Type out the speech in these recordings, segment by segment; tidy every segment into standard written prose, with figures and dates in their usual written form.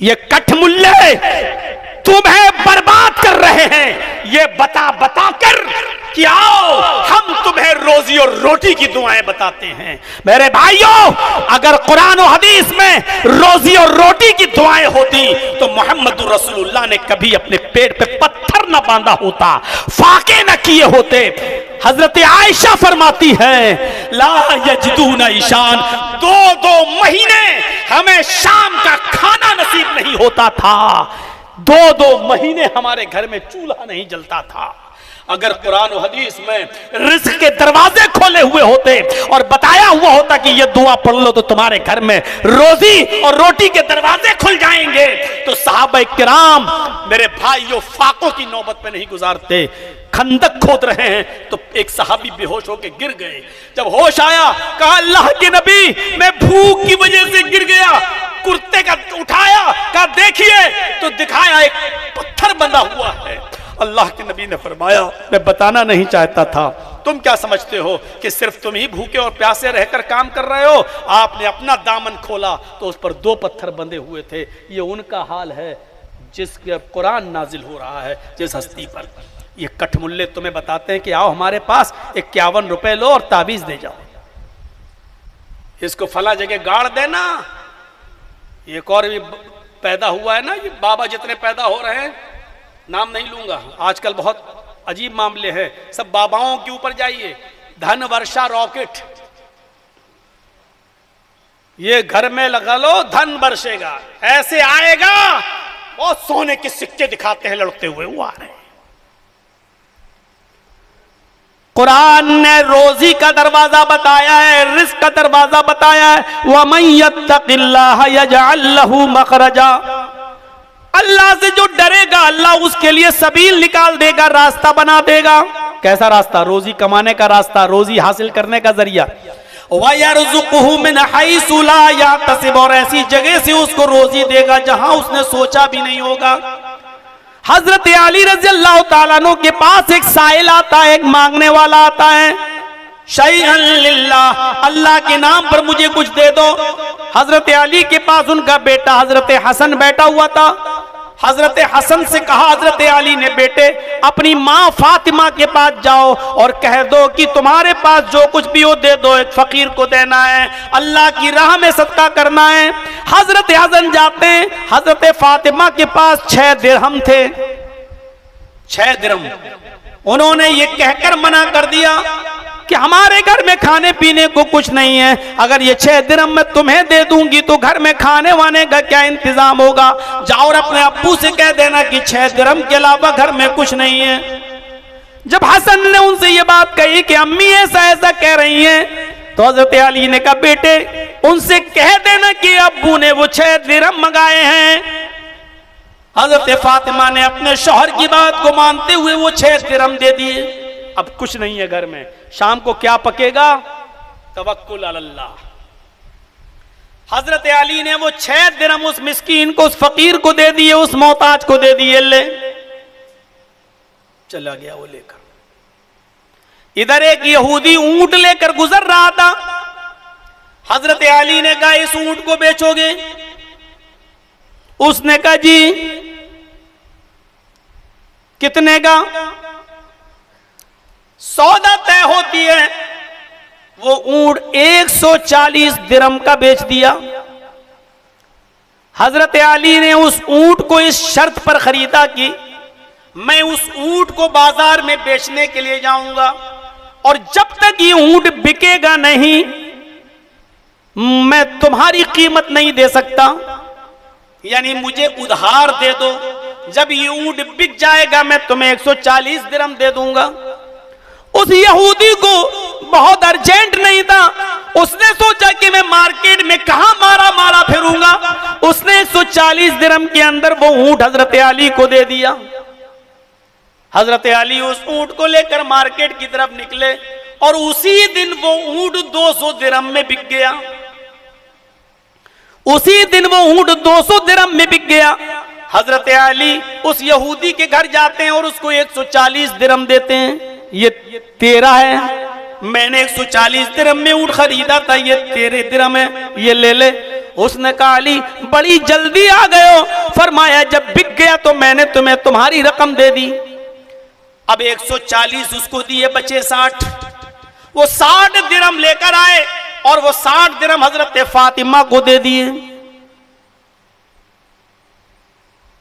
ये कठमुल्ले तुम्हें बर्बाद कर रहे हैं, ये बता बता कर कि आओ हम तुम्हें रोजी और रोटी की दुआएं बताते हैं। मेरे भाइयों, अगर कुरान और हदीस में रोजी और रोटी की दुआएं होती तो मोहम्मद रसूलुल्लाह ने कभी अपने पेट पे पत्थर न बांधा होता, फाके न किए होते। हजरत आयशा फरमाती है ला यजदूना ईशान, 2-2 महीने हमें शाम का खाना नसीब नहीं होता था, 2-2 महीने हमारे घर में चूल्हा नहीं जलता था। अगर कुरान और हदीस में रिज़्क़ के दरवाजे खोले हुए होते और बताया हुआ होता कि ये दुआ पढ़ लो तो तुम्हारे घर में रोजी और रोटी के दरवाजे खुल जाएंगे, तो सहाबा किराम मेरे भाइयों फाकों की नौबत में नहीं गुजारते। खंदक खोद रहे हैं तो एक सहाबी बेहोश होकर गिर गए। जब होश आया कहा अल्लाह के नबी मैं भूख की वजह से गिर गया, कुर्ते का उठाया, कहा देखिए, तो दिखाया एक पत्थर बंधा हुआ है। अल्लाह के नबी ने फरमाया मैं बताना नहीं चाहता था, तुम क्या समझते हो कि सिर्फ तुम ही भूखे और प्यासे रहकर काम कर रहे हो? आपने अपना दामन खोला तो उस पर 2 पत्थर बंधे हुए थे। ये उनका हाल है जिसके कुरान नाजिल हो रहा है जिस हस्ती पर। ये कठमुल्ले तुम्हें बताते हैं कि आओ हमारे पास 51 रुपए लो और ताबीज दे जाओ, इसको फला जगह गाड़ देना। एक और भी पैदा हुआ है ना, ये बाबा जितने पैदा हो रहे हैं, नाम नहीं लूंगा, आजकल बहुत अजीब मामले हैं, सब बाबाओं के ऊपर जाइए। धन वर्षा रॉकेट, ये घर में लगा लो धन बरसेगा, ऐसे आएगा, बहुत सोने के सिक्के दिखाते हैं लड़ते हुए, वो आ रहे हैं। कुरान ने रोजी का दरवाजा बताया है, रिज़्क़ का दरवाजा बताया है। वमन यत्तक़िल्लाह यजअल लहू मखरजा, अल्लाह से जो डरेगा अल्लाह उसके लिए सबील निकाल देगा, रास्ता बना देगा। कैसा रास्ता? रोजी कमाने का रास्ता, रोजी हासिल करने का जरिया। वयरज़ुक़हु मिन हैसु ला यहतसिब, और ऐसी जगह से उसको रोजी देगा जहां उसने सोचा भी नहीं होगा। हजरत अली रज़ी अल्लाह तआला अन्हु के पास एक साइल आता है, एक मांगने वाला आता है, शैअन लिल्लाह, अल्लाह के नाम पर मुझे कुछ दे दो। हजरत अली के पास उनका बेटा हजरत हसन बैठा हुआ था। हजरत हसन से कहा हजरत अली ने, बेटे अपनी माँ फातिमा के पास जाओ और कह दो कि तुम्हारे पास जो कुछ भी हो दे दो, एक फकीर को देना है, अल्लाह की राह में सदका करना है। हजरत हसन जाते हैं, हजरत फातिमा के पास 6 दिरहम थे, 6 दिरहम। उन्होंने ये कहकर मना कर दिया कि हमारे घर में खाने पीने को कुछ नहीं है, अगर ये 6 दिरहम मैं तुम्हें दे दूंगी तो घर में खाने वाने का क्या इंतजाम होगा? जाओ और अपने अब्बू से कह देना कि 6 दिरहम के अलावा घर में कुछ नहीं है। जब हसन ने उनसे ये बात कही कि अम्मी ऐसा ऐसा कह रही हैं, तो हजरत अली ने कहा बेटे उनसे कह देना कि अब्बू ने वो 6 दिरहम मंगाए हैं। हजरत फातिमा ने अपने शौहर की बात को मानते हुए वो 6 दिरहम दे दिए। अब कुछ नहीं है घर में, शाम को क्या पकेगा? तवक्कुल अल्लाह। हजरत अली ने वो 6 दिरहम उस मिस्कीन को, उस फकीर को दे दिए, उस मोहताज को दे दिए, ले चला गया वो लेकर। इधर एक यहूदी ऊंट लेकर गुजर रहा था। हजरत अली ने कहा इस ऊंट को बेचोगे? उसने कहा जी। कितने का? सौदा तय होती है। वो ऊंट 140 दिरहम का बेच दिया। हजरत अली ने उस ऊंट को इस शर्त पर खरीदा कि मैं उस ऊंट को बाजार में बेचने के लिए जाऊंगा और जब तक ये ऊंट बिकेगा नहीं मैं तुम्हारी कीमत नहीं दे सकता, यानी मुझे उधार दे दो, जब ये ऊंट बिक जाएगा मैं तुम्हें 140 दिरहम दे दूंगा। उस यहूदी को बहुत अर्जेंट नहीं था, उसने सोचा कि मैं मार्केट में कहां मारा मारा फिरूंगा। उसने 140 दिरहम के अंदर वो ऊंट हजरत अली को दे दिया। हजरत अली उस ऊंट को लेकर मार्केट की तरफ निकले और उसी दिन वो ऊंट 200 दिरहम में बिक गया। उसी दिन वो ऊंट 200 दिरहम में बिक गया। हजरत अली उस यहूदी के घर जाते हैं और उसको 140 दिरहम देते हैं। ये तेरा है, मैंने 140 दिरहम में ऊँट खरीदा था, ये तेरे दिरहम है, ये ले ले। उसने कहा अली बड़ी जल्दी आ गए हो। फरमाया जब बिक गया तो मैंने तुम्हें तुम्हारी रकम दे दी। अब 140 उसको दिए, बचे 60। वो 60 दिरहम लेकर आए और वो 60 दिरहम हजरत फातिमा को दे दिए।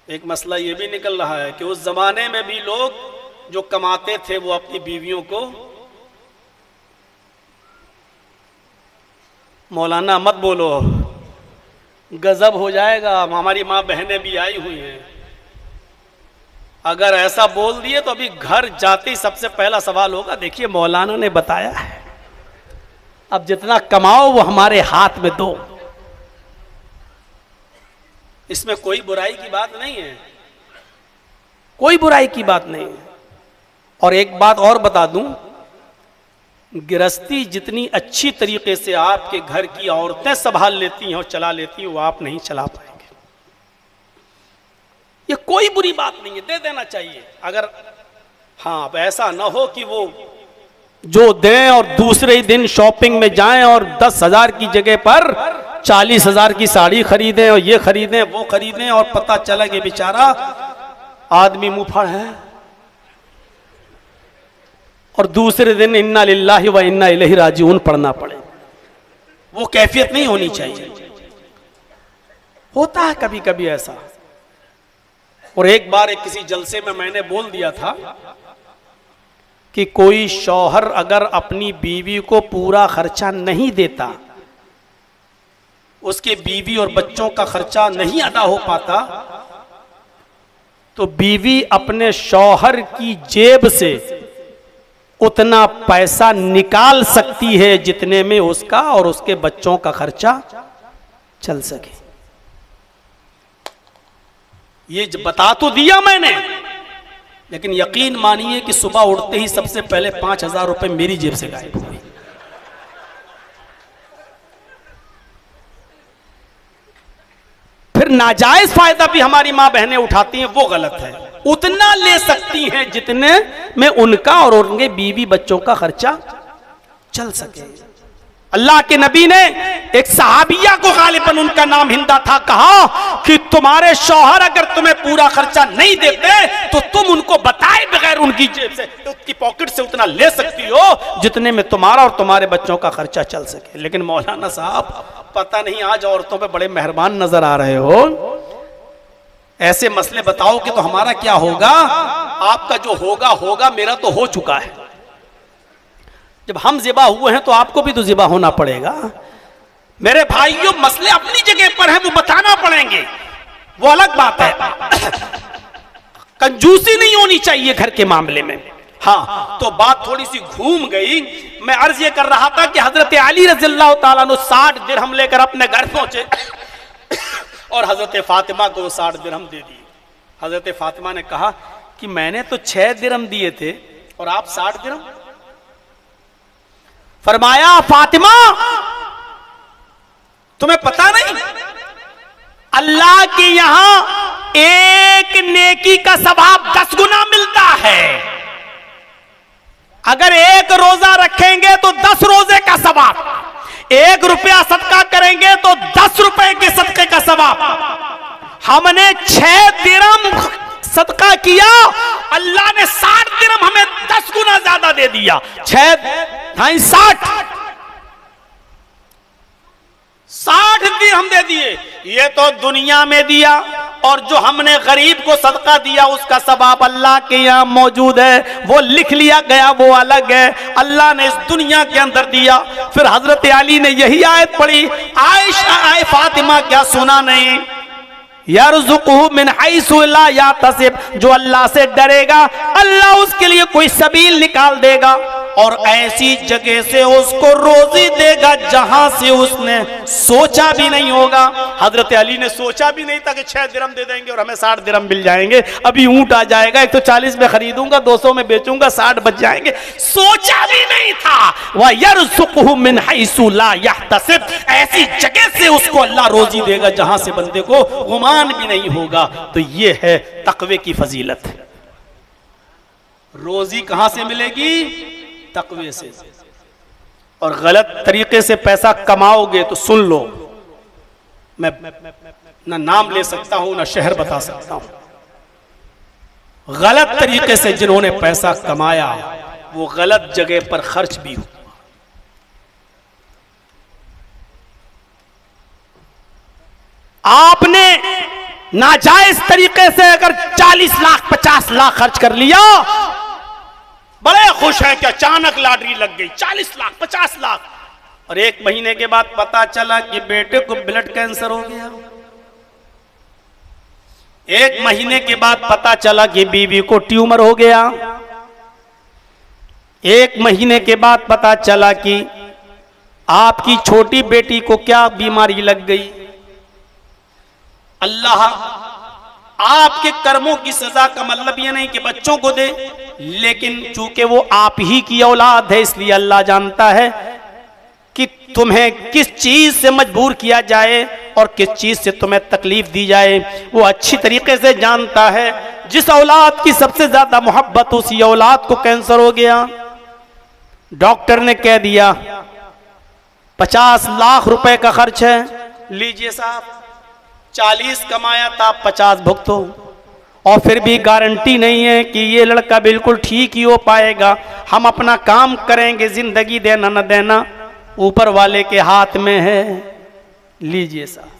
एक मसला ये भी निकल रहा है कि उस जमाने में भी लोग जो कमाते थे वो अपनी बीवियों को, मौलाना मत बोलो गजब हो जाएगा, हमारी माँ बहनें भी आई हुई हैं, अगर ऐसा बोल दिए तो अभी घर जाते ही सबसे पहला सवाल होगा देखिए मौलाना ने बताया है, अब जितना कमाओ वो हमारे हाथ में दो। इसमें कोई बुराई की बात नहीं है, कोई बुराई की बात नहीं है। और एक बात और बता दूं, गृहस्थी जितनी अच्छी तरीके से आपके घर की औरतें संभाल लेती हैं और चला लेती हैं वो आप नहीं चला पाएंगे। ये कोई बुरी बात नहीं है, दे देना चाहिए। अगर हाँ अब ऐसा ना हो कि वो जो दें और दूसरे ही दिन शॉपिंग में जाएं और 10,000 की जगह पर 40,000 की साड़ी खरीदें और ये खरीदें वो खरीदें और पता चला कि बेचारा आदमी मुंहफड़ है और दूसरे दिन इन्ना लिल्लाहि व इन्ना इलैहि राजिऊन पढ़ना पड़े। वो कैफियत नहीं होनी चाहिए। होता है कभी कभी ऐसा। और एक बार एक किसी जलसे में मैंने बोल दिया था कि कोई शौहर अगर अपनी बीवी को पूरा खर्चा नहीं देता, उसके बीवी और बच्चों का खर्चा नहीं अदा हो पाता, तो बीवी अपने शौहर की जेब से उतना पैसा निकाल सकती है जितने में उसका और उसके बच्चों का खर्चा चल सके। ये बता तो दिया मैंने, लेकिन यकीन मानिए कि सुबह उठते ही सबसे पहले 5,000 रुपए मेरी जेब से गायब हो गए। फिर नाजायज फायदा भी हमारी मां बहनें उठाती हैं, वो गलत है। उतना ले सकती हैं जितने में उनका और उनके बीवी बच्चों का खर्चा चल सके। अल्लाह के नबी ने एक सहाबिया को, गालिबन उनका नाम हिंदा था, कहा कि तुम्हारे शौहर अगर तुम्हें पूरा खर्चा नहीं देते तो तुम उनको बताए बगैर उनकी जेब से, उनकी पॉकेट से उतना ले सकती हो जितने में तुम्हारा और तुम्हारे बच्चों का खर्चा चल सके। लेकिन मौलाना साहब पता नहीं आज औरतों पे बड़े मेहरबान नजर आ रहे हो, ऐसे मसले बताओगे तो हमारा क्या होगा? आपका जो होगा होगा, मेरा तो हो चुका है। जब हम ज़िबा हुए हैं तो आपको भी तो ज़िबा होना पड़ेगा। मेरे भाइयों मसले अपनी जगह पर हैं, वो बताना पड़ेंगे, वो अलग बात है। कंजूसी नहीं होनी चाहिए घर के मामले में। हाँ तो बात थोड़ी सी घूम गई। मैं अर्ज ये कर रहा था कि हजरत अली रज़ियल्लाहु ताला अन्हु 60 दिरहम लेकर अपने घर पहुंचे और हजरत फातिमा को 60 दिरहम दे दिए। हजरत फातिमा ने कहा कि मैंने तो 6 दिरहम दिए थे और आप 60 दिरहम। फरमाया फातिमा तुम्हें पता नहीं, अल्लाह के यहां एक नेकी का सवाब 10 गुना मिलता है। अगर एक रोजा रखेंगे तो 10 रोजे का सवाब, 1 रुपया सदका करेंगे तो 10 रुपए के सदके का सवाब। हमने 6 दिरहम सदका किया, अल्लाह ने 60 दिरहम हमें 10 गुना ज्यादा दे दिया। 6 60 दिरहम दे दिए। ये तो दुनिया में दिया, और जो हमने गरीब को सदका दिया उसका सवाब अल्लाह के यहाँ मौजूद है, वो लिख लिया गया, वो अलग है। अल्लाह ने इस दुनिया के अंदर दिया। फिर हजरत अली ने यही आयत पढ़ी, आयशा आए फातिमा क्या सुना नहीं, यरज़ुक़हु मिन हैसु ला याहतसिब, जो अल्लाह से डरेगा अल्लाह उसके लिए कोई सबील निकाल देगा और ऐसी जगह से उसको रोजी देगा जहां से उसने सोचा भी नहीं होगा। हजरत अली ने सोचा भी नहीं था कि 6 दिरहम दे देंगे और हमें 60 दिरहम मिल जाएंगे। अभी ऊंट आ जाएगा, 140 में खरीदूंगा, 200 में बेचूंगा, 60 बच जाएंगे। सोचा भी नहीं था। वह यरज़ुक़हु मिन हैसु ला याहतसिब, ऐसी जगह से उसको अल्लाह रोजी देगा जहां से बंदे को गुमान भी नहीं होगा। तो ये है तक़वे की फजीलत। रोजी कहां से मिलेगी? तक़वे से। और गलत तरीके से पैसा कमाओगे तो सुन लो, मैं ना नाम ले सकता हूं ना शहर बता सकता हूं, गलत तरीके से जिन्होंने पैसा कमाया वो गलत जगह पर खर्च भी हुआ। आपने नाजायज तरीके से अगर 40 लाख 50 लाख खर्च कर लिया, बड़े खुश हैं कि अचानक लॉटरी लग गई 40 लाख 50 लाख, और 1 महीने के बाद पता चला कि बेटे को ब्लड कैंसर हो गया। 1 महीने के बाद पता चला कि बीवी को ट्यूमर हो गया। 1 महीने के बाद पता चला कि आपकी छोटी बेटी को क्या बीमारी लग गई। अल्लाह आपके कर्मों की सजा का मतलब यह नहीं कि बच्चों को दे, लेकिन चूंकि वो आप ही की औलाद है इसलिए अल्लाह जानता है कि तुम्हें किस चीज से मजबूर किया जाए और किस चीज से तुम्हें तकलीफ दी जाए, वो अच्छी तरीके से जानता है। जिस औलाद की सबसे ज्यादा मोहब्बत, उसी औलाद को कैंसर हो गया। डॉक्टर ने कह दिया 50 लाख रुपए का खर्च है, लीजिए साहब, 40 कमाया था, 50 भुगतो, और फिर भी गारंटी नहीं है कि ये लड़का बिल्कुल ठीक ही हो पाएगा। हम अपना काम करेंगे, जिंदगी देना न देना ऊपर वाले के हाथ में है, लीजिए साहब।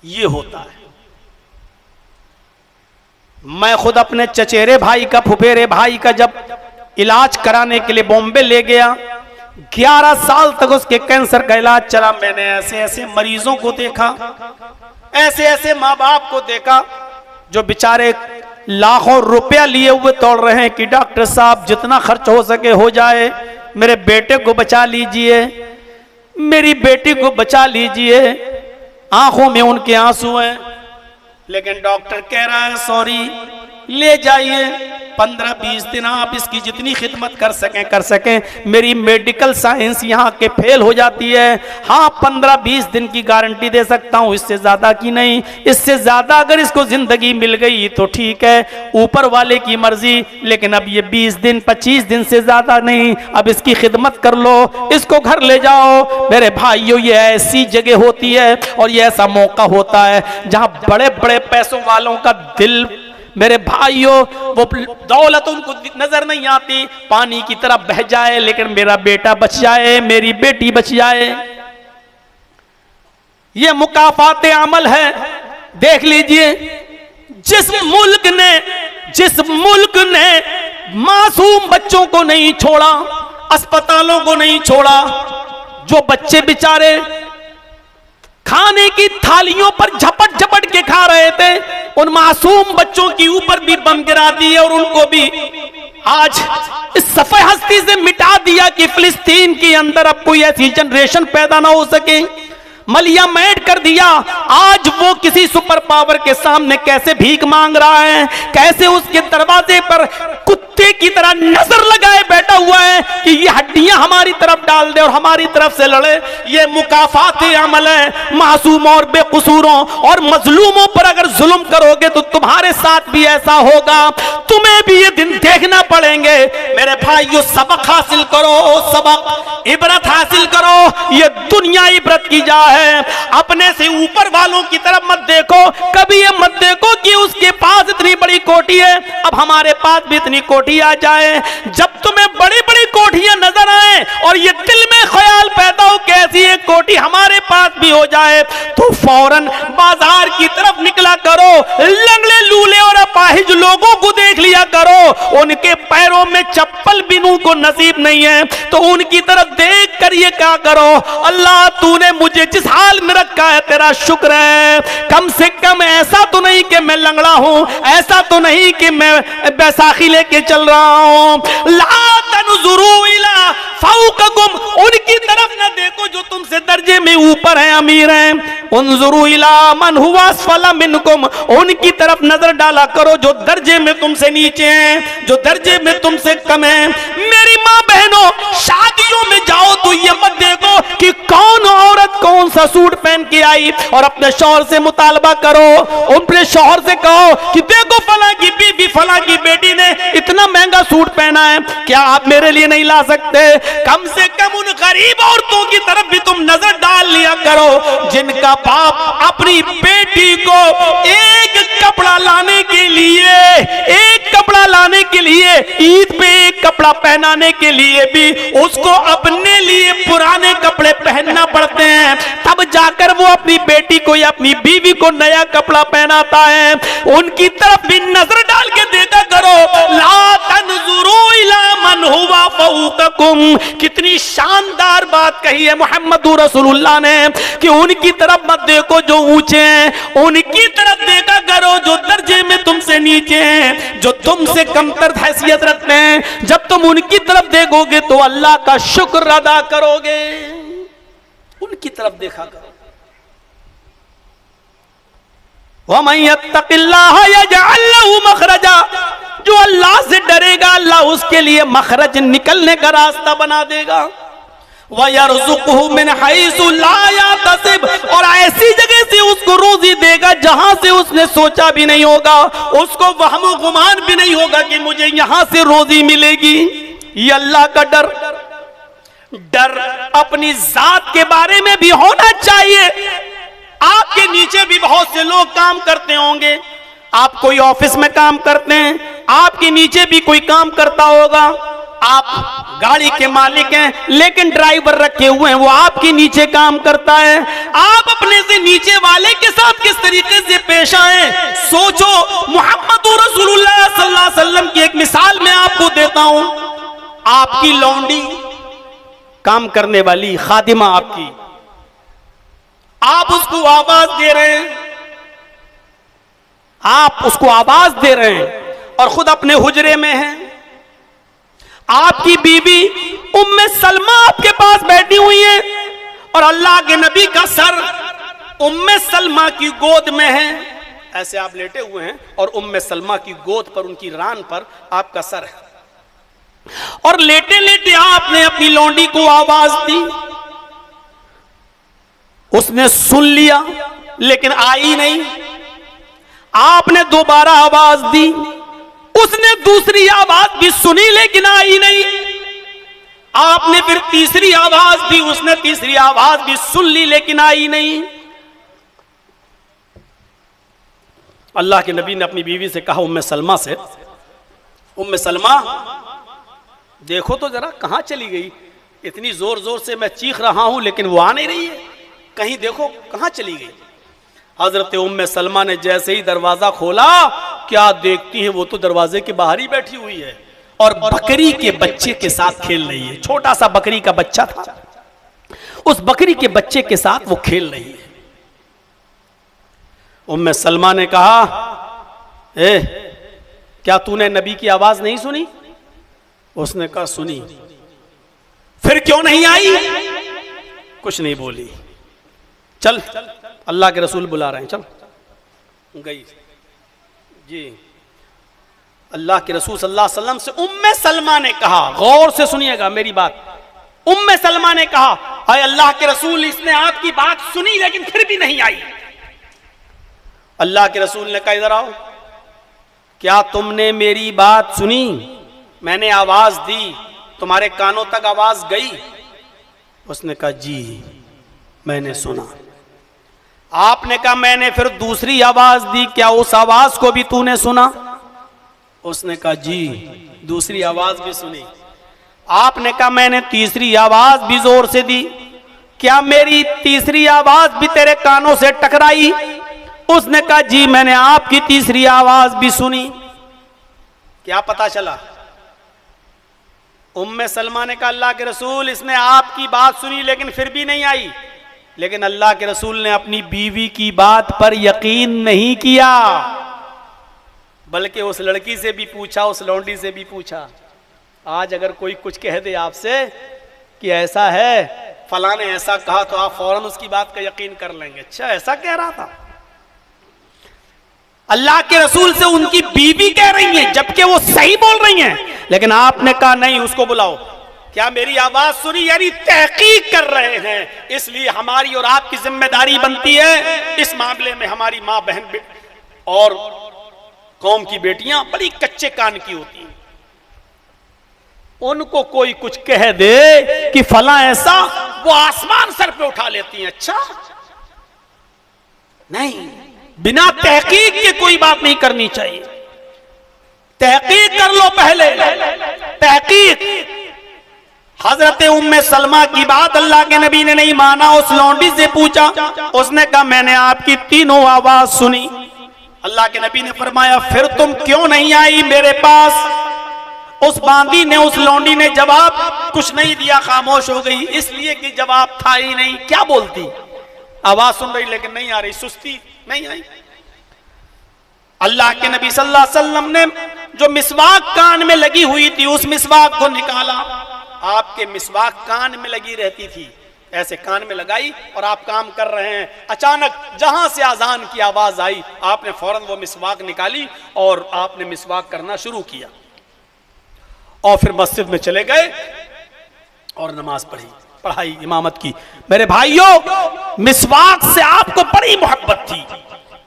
ये होता है। मैं खुद अपने चचेरे भाई का, फुफेरे भाई का जब इलाज कराने के लिए बॉम्बे ले गया, 11 साल तक उसके कैंसर का इलाज चला। मैंने ऐसे ऐसे मरीजों को देखा, ऐसे ऐसे माँ बाप को देखा जो बेचारे लाखों रुपया लिए हुए दौड़ रहे हैं कि डॉक्टर साहब जितना खर्च हो सके हो जाए, मेरे बेटे को बचा लीजिए, मेरी बेटी को बचा लीजिए। आंखों में उनके आंसू हैं, लेकिन डॉक्टर कह रहा है सॉरी, ले जाइए, 15-20 दिन आप इसकी जितनी खिदमत कर सकें। मेरी मेडिकल साइंस यहाँ के फेल हो जाती है। हाँ, 15-20 दिन की गारंटी दे सकता हूँ, इससे ज्यादा की नहीं। इससे ज्यादा अगर इसको जिंदगी मिल गई तो ठीक है, ऊपर वाले की मर्जी, लेकिन अब ये 20 दिन 25 दिन से ज्यादा नहीं। अब इसकी खिदमत कर लो, इसको घर ले जाओ। मेरे भाइयों, ये ऐसी जगह होती है और ये ऐसा मौका होता है जहाँ बड़े बड़े पैसों वालों का दिल, मेरे भाइयों, वो दौलत उनको नजर नहीं आती, पानी की तरह बह जाए, लेकिन मेरा बेटा बच जाए, मेरी बेटी बच जाए, ये मुकाफात अमल है। देख लीजिए, जिस मुल्क ने मासूम बच्चों को नहीं छोड़ा, अस्पतालों को नहीं छोड़ा, जो बच्चे बेचारे खाने की थालियों पर झपट झपट के खा रहे थे, उन मासूम बच्चों के ऊपर भी बम गिरा दिए और उनको भी आज इस सफे हस्ती से मिटा दिया कि फिलिस्तीन के अंदर अब कोई ऐसी जनरेशन पैदा ना हो सके। मलिया मैट कर दिया। आज वो किसी सुपर पावर के सामने कैसे भीख मांग रहा है, कैसे उसके दरवाजे पर कुत्ते की तरह नजर लगाए बैठा हुआ है कि ये हड्डियां हमारी तरफ डाल दे और हमारी तरफ से लड़े। ये मुकाफात अमल है। मासूम और बेकसूरों और मजलूमों पर अगर जुल्म करोगे तो तुम्हारे साथ भी ऐसा होगा, तुम्हें भी ये दिन देखना पड़ेंगे। मेरे भाइयों, सबक हासिल करो, सबक इबरत हासिल करो। ये दुनिया इबरत की जा है, अपने से ऊपर वालों की तरफ मत देखो। कभी ये मत देखो कि उसके पास इतनी बड़ी कोठी है, अब हमारे पास भी इतनी कोठी आ जाए। जब तुम्हें बड़ी बड़ी कोठियां नजर आए और ये दिल में ख्याल पैदा हो कि ऐसी एक कोठी हमारे पास भी हो जाए, तो फौरन बाजार की तरफ निकला करो। लंगड़े लूले और अपाहिज लोगों को देख लिया करो, उनके पैरों में चप्पल भी उनको नसीब नहीं है, तो उनकी तरफ देख कर ये क्या करो, अल्लाह तूने मुझे जिस हाल में रखा है तेरा शुक्र है। कम से कम ऐसा तो नहीं कि मैं लंगड़ा हूं, ऐसा तो नहीं कि मैं बैसाखी लेके चल रहा हूं। ला तनजुरू इला फौककुम, उनकी तरफ न देखो जो तुमसे दर्जे में ऊपर हैं, अमीर हैं। उन्जुरू इला मन हुवा अस्फला मिनकुम, उनकी तरफ नजर डाला करो जो दर्जे में तुमसे नीचे हैं, जो दर्जे में तुमसे कम है। मेरी माँ बहनों, शादियों में जाओ तो ये मत देखो कि कौन औरत कौन सा सूट पहन के आई, और अपने शौहर से मुतालबा करो, अपने शौहर से कहो कि देखो फला की बीबी, फला की बेटी ने इतना महंगा सूट पहना है, क्या आप मेरे लिए नहीं ला सकते? कम से कम उन गरीब औरतों की तरफ भी तुम नजर डाल लिया करो जिनका बाप अपनी बेटी को एक कपड़ा लाने के लिए, ईद पे एक कपड़ा पहनाने के लिए भी उसको अपने लिए पुराने कपड़े पहनना पड़ते हैं, तब जाकर वो अपनी बेटी को या अपनी बीवी को नया कपड़ा पहनाता है। उनकी तरफ भी नजर डाल के देखा करो। ला तनजुरू इला मन हुवा फौककुम, कितनी शानदार बात कही है मुहम्मदुर रसूलुल्लाह ने कि उनकी तरफ मत देखो जो ऊंचे हैं, उनकी तरफ देखा करो जो दर्जे में तुमसे नीचे हैं, जो तुमसे कमतर हैसियत रखते हैं। जब तुम उनकी तरफ देखोगे तो अल्लाह का शुक्र अदा करोगे। उनकी तरफ देखा करो। वमन यत्तकिल्लाह यजअल लहू मखरजा, जो अल्लाह से डरेगा अल्लाह उसके लिए मखरज, निकलने का रास्ता बना देगा। वयरज़ुक़हु मिन हैसु ला याहतसिब, और ऐसी जगह से उसको रोजी देगा जहां से उसने सोचा भी नहीं होगा, उसको वहम गुमान भी नहीं होगा कि मुझे यहां से रोजी मिलेगी। ये अल्लाह का डर अपनी जात के बारे में भी होना चाहिए। आपके नीचे भी बहुत से लोग काम करते होंगे, आप कोई ऑफिस में काम करते हैं, आपके नीचे भी कोई काम करता होगा, आप गाड़ी के मालिक हैं लेकिन ड्राइवर रखे हुए हैं, वो आपके नीचे काम करता है। आप अपने से नीचे वाले के साथ किस तरीके से पेश आए सोचो। मुहम्मद रसूलुल्लाह सल्लल्लाहु अलैहि वसल्लम की एक मिसाल मैं आपको देता हूं। आपकी लौंडी, काम करने वाली खादिमा आपकी, आप उसको आवाज दे रहे हैं, आप उसको आवाज दे रहे हैं और खुद अपने हुजरे में हैं। आपकी बीवी उम्मे सलमा आपके पास बैठी हुई है और अल्लाह के नबी का सर उम्मे सलमा की गोद में है। ऐसे आप लेटे हुए हैं और उम्मे सलमा की गोद पर, उनकी रान पर आपका सर है, और लेटे लेटे आपने अपनी लौंडी को आवाज दी। उसने सुन लिया लेकिन आई नहीं। आपने दोबारा आवाज दी, उसने दूसरी आवाज भी सुनी लेकिन आई नहीं। आपने फिर तीसरी आवाज दी, उसने तीसरी आवाज भी सुन ली लेकिन आई नहीं। अल्लाह के नबी ने अपनी बीवी से कहा, उम्मे सलमा से, उम्मे सलमा देखो तो जरा कहां चली गई, इतनी जोर जोर से मैं चीख रहा हूं लेकिन वो आ नहीं रही है, कहीं देखो कहां चली गई। हजरत उम्मे सलमा ने जैसे ही दरवाजा खोला, क्या देखती है, वो तो दरवाजे के बाहर ही बैठी हुई है और बकरी के बच्चे के साथ खेल रही है। छोटा सा बकरी का बच्चा था, उस बकरी के बच्चे के साथ वो खेल रही है। उम्मे सलमा ने कहा, क्या तूने नबी की आवाज नहीं सुनी? उसने कहा सुनी। फिर क्यों नहीं आई? कुछ नहीं बोली। चल, अल्लाह के रसूल बुला रहे हैं, चल। गई जी। अल्लाह के रसूल सल्लल्लाहु अलैहि वसल्लम से उम्मे सलमा ने कहा, गौर से सुनिएगा मेरी बात, उम्मे सलमा ने कहा, अरे अल्लाह के रसूल, इसने आपकी बात सुनी लेकिन फिर भी नहीं आई। अल्लाह के रसूल ने कहा, इधर आओ, क्या तुमने मेरी बात सुनी? मैंने आवाज दी, तुम्हारे कानों तक आवाज गई? उसने कहा जी मैंने सुना। आपने कहा मैंने फिर दूसरी आवाज दी, क्या उस आवाज को भी तूने सुना? उसने कहा जी दूसरी आवाज भी सुनी। आपने कहा मैंने तीसरी आवाज भी जोर से दी, क्या मेरी तीसरी आवाज भी तेरे कानों से टकराई? उसने कहा जी मैंने आपकी तीसरी आवाज भी सुनी। क्या पता चला? उम्मे सलमा ने कहा, अल्लाह के रसूल, इसने आपकी बात सुनी लेकिन फिर भी नहीं आई। लेकिन अल्लाह के रसूल ने अपनी बीवी की बात पर यकीन नहीं किया, बल्कि उस लड़की से भी पूछा, उस लौंडी से भी पूछा। आज अगर कोई कुछ कह दे आपसे कि ऐसा है, फलां ने ऐसा कहा, तो आप फौरन उसकी बात का यकीन कर लेंगे, अच्छा ऐसा कह रहा था। अल्लाह के रसूल से उनकी बीवी कह रही है जबकि वो सही बोल रही हैं, लेकिन आपने कहा नहीं, उसको बुलाओ। क्या मेरी आवाज सुनी? यानी तहकीक कर रहे हैं। इसलिए हमारी और आपकी जिम्मेदारी बनती है इस मामले में। हमारी माँ बहन और कौम की बेटियां बड़ी कच्चे कान की होती हैं। उनको कोई कुछ कह दे कि फला ऐसा, वो आसमान सर पे उठा लेती हैं। अच्छा नहीं, बिना तहकीक के कोई बात नहीं करनी चाहिए। तहकीक कर लो पहले। तहकीक। हजरत उम्मे सलमा की बात अल्लाह के नबी ने नहीं माना। उस लौंडी से पूछा, उसने कहा मैंने आपकी तीनों आवाज सुनी। अल्लाह के नबी ने फरमाया फिर तुम क्यों नहीं आई मेरे पास? उस बांदी ने, उस लौंडी ने जवाब कुछ नहीं दिया, खामोश हो गई। इसलिए कि जवाब था ही नहीं। क्या बोलती? आवाज सुन रही लेकिन नहीं आ रही, सुस्ती नहीं आई। अल्लाह के नबी सल्लल्लाहु अलैहि वसल्लम ने जो मिसवाक कान में लगी हुई थी उस मिसवाक को निकाला। आपके मिसवाक कान में लगी रहती थी, ऐसे कान में लगाई और आप काम कर रहे हैं। अचानक जहां से अजान की आवाज आई आपने फौरन वो मिसवाक निकाली और आपने मिसवाक करना शुरू किया और फिर मस्जिद में चले गए और नमाज पढ़ाई इमामत की। मेरे भाइयों, मिसवाक से आपको बड़ी मोहब्बत थी।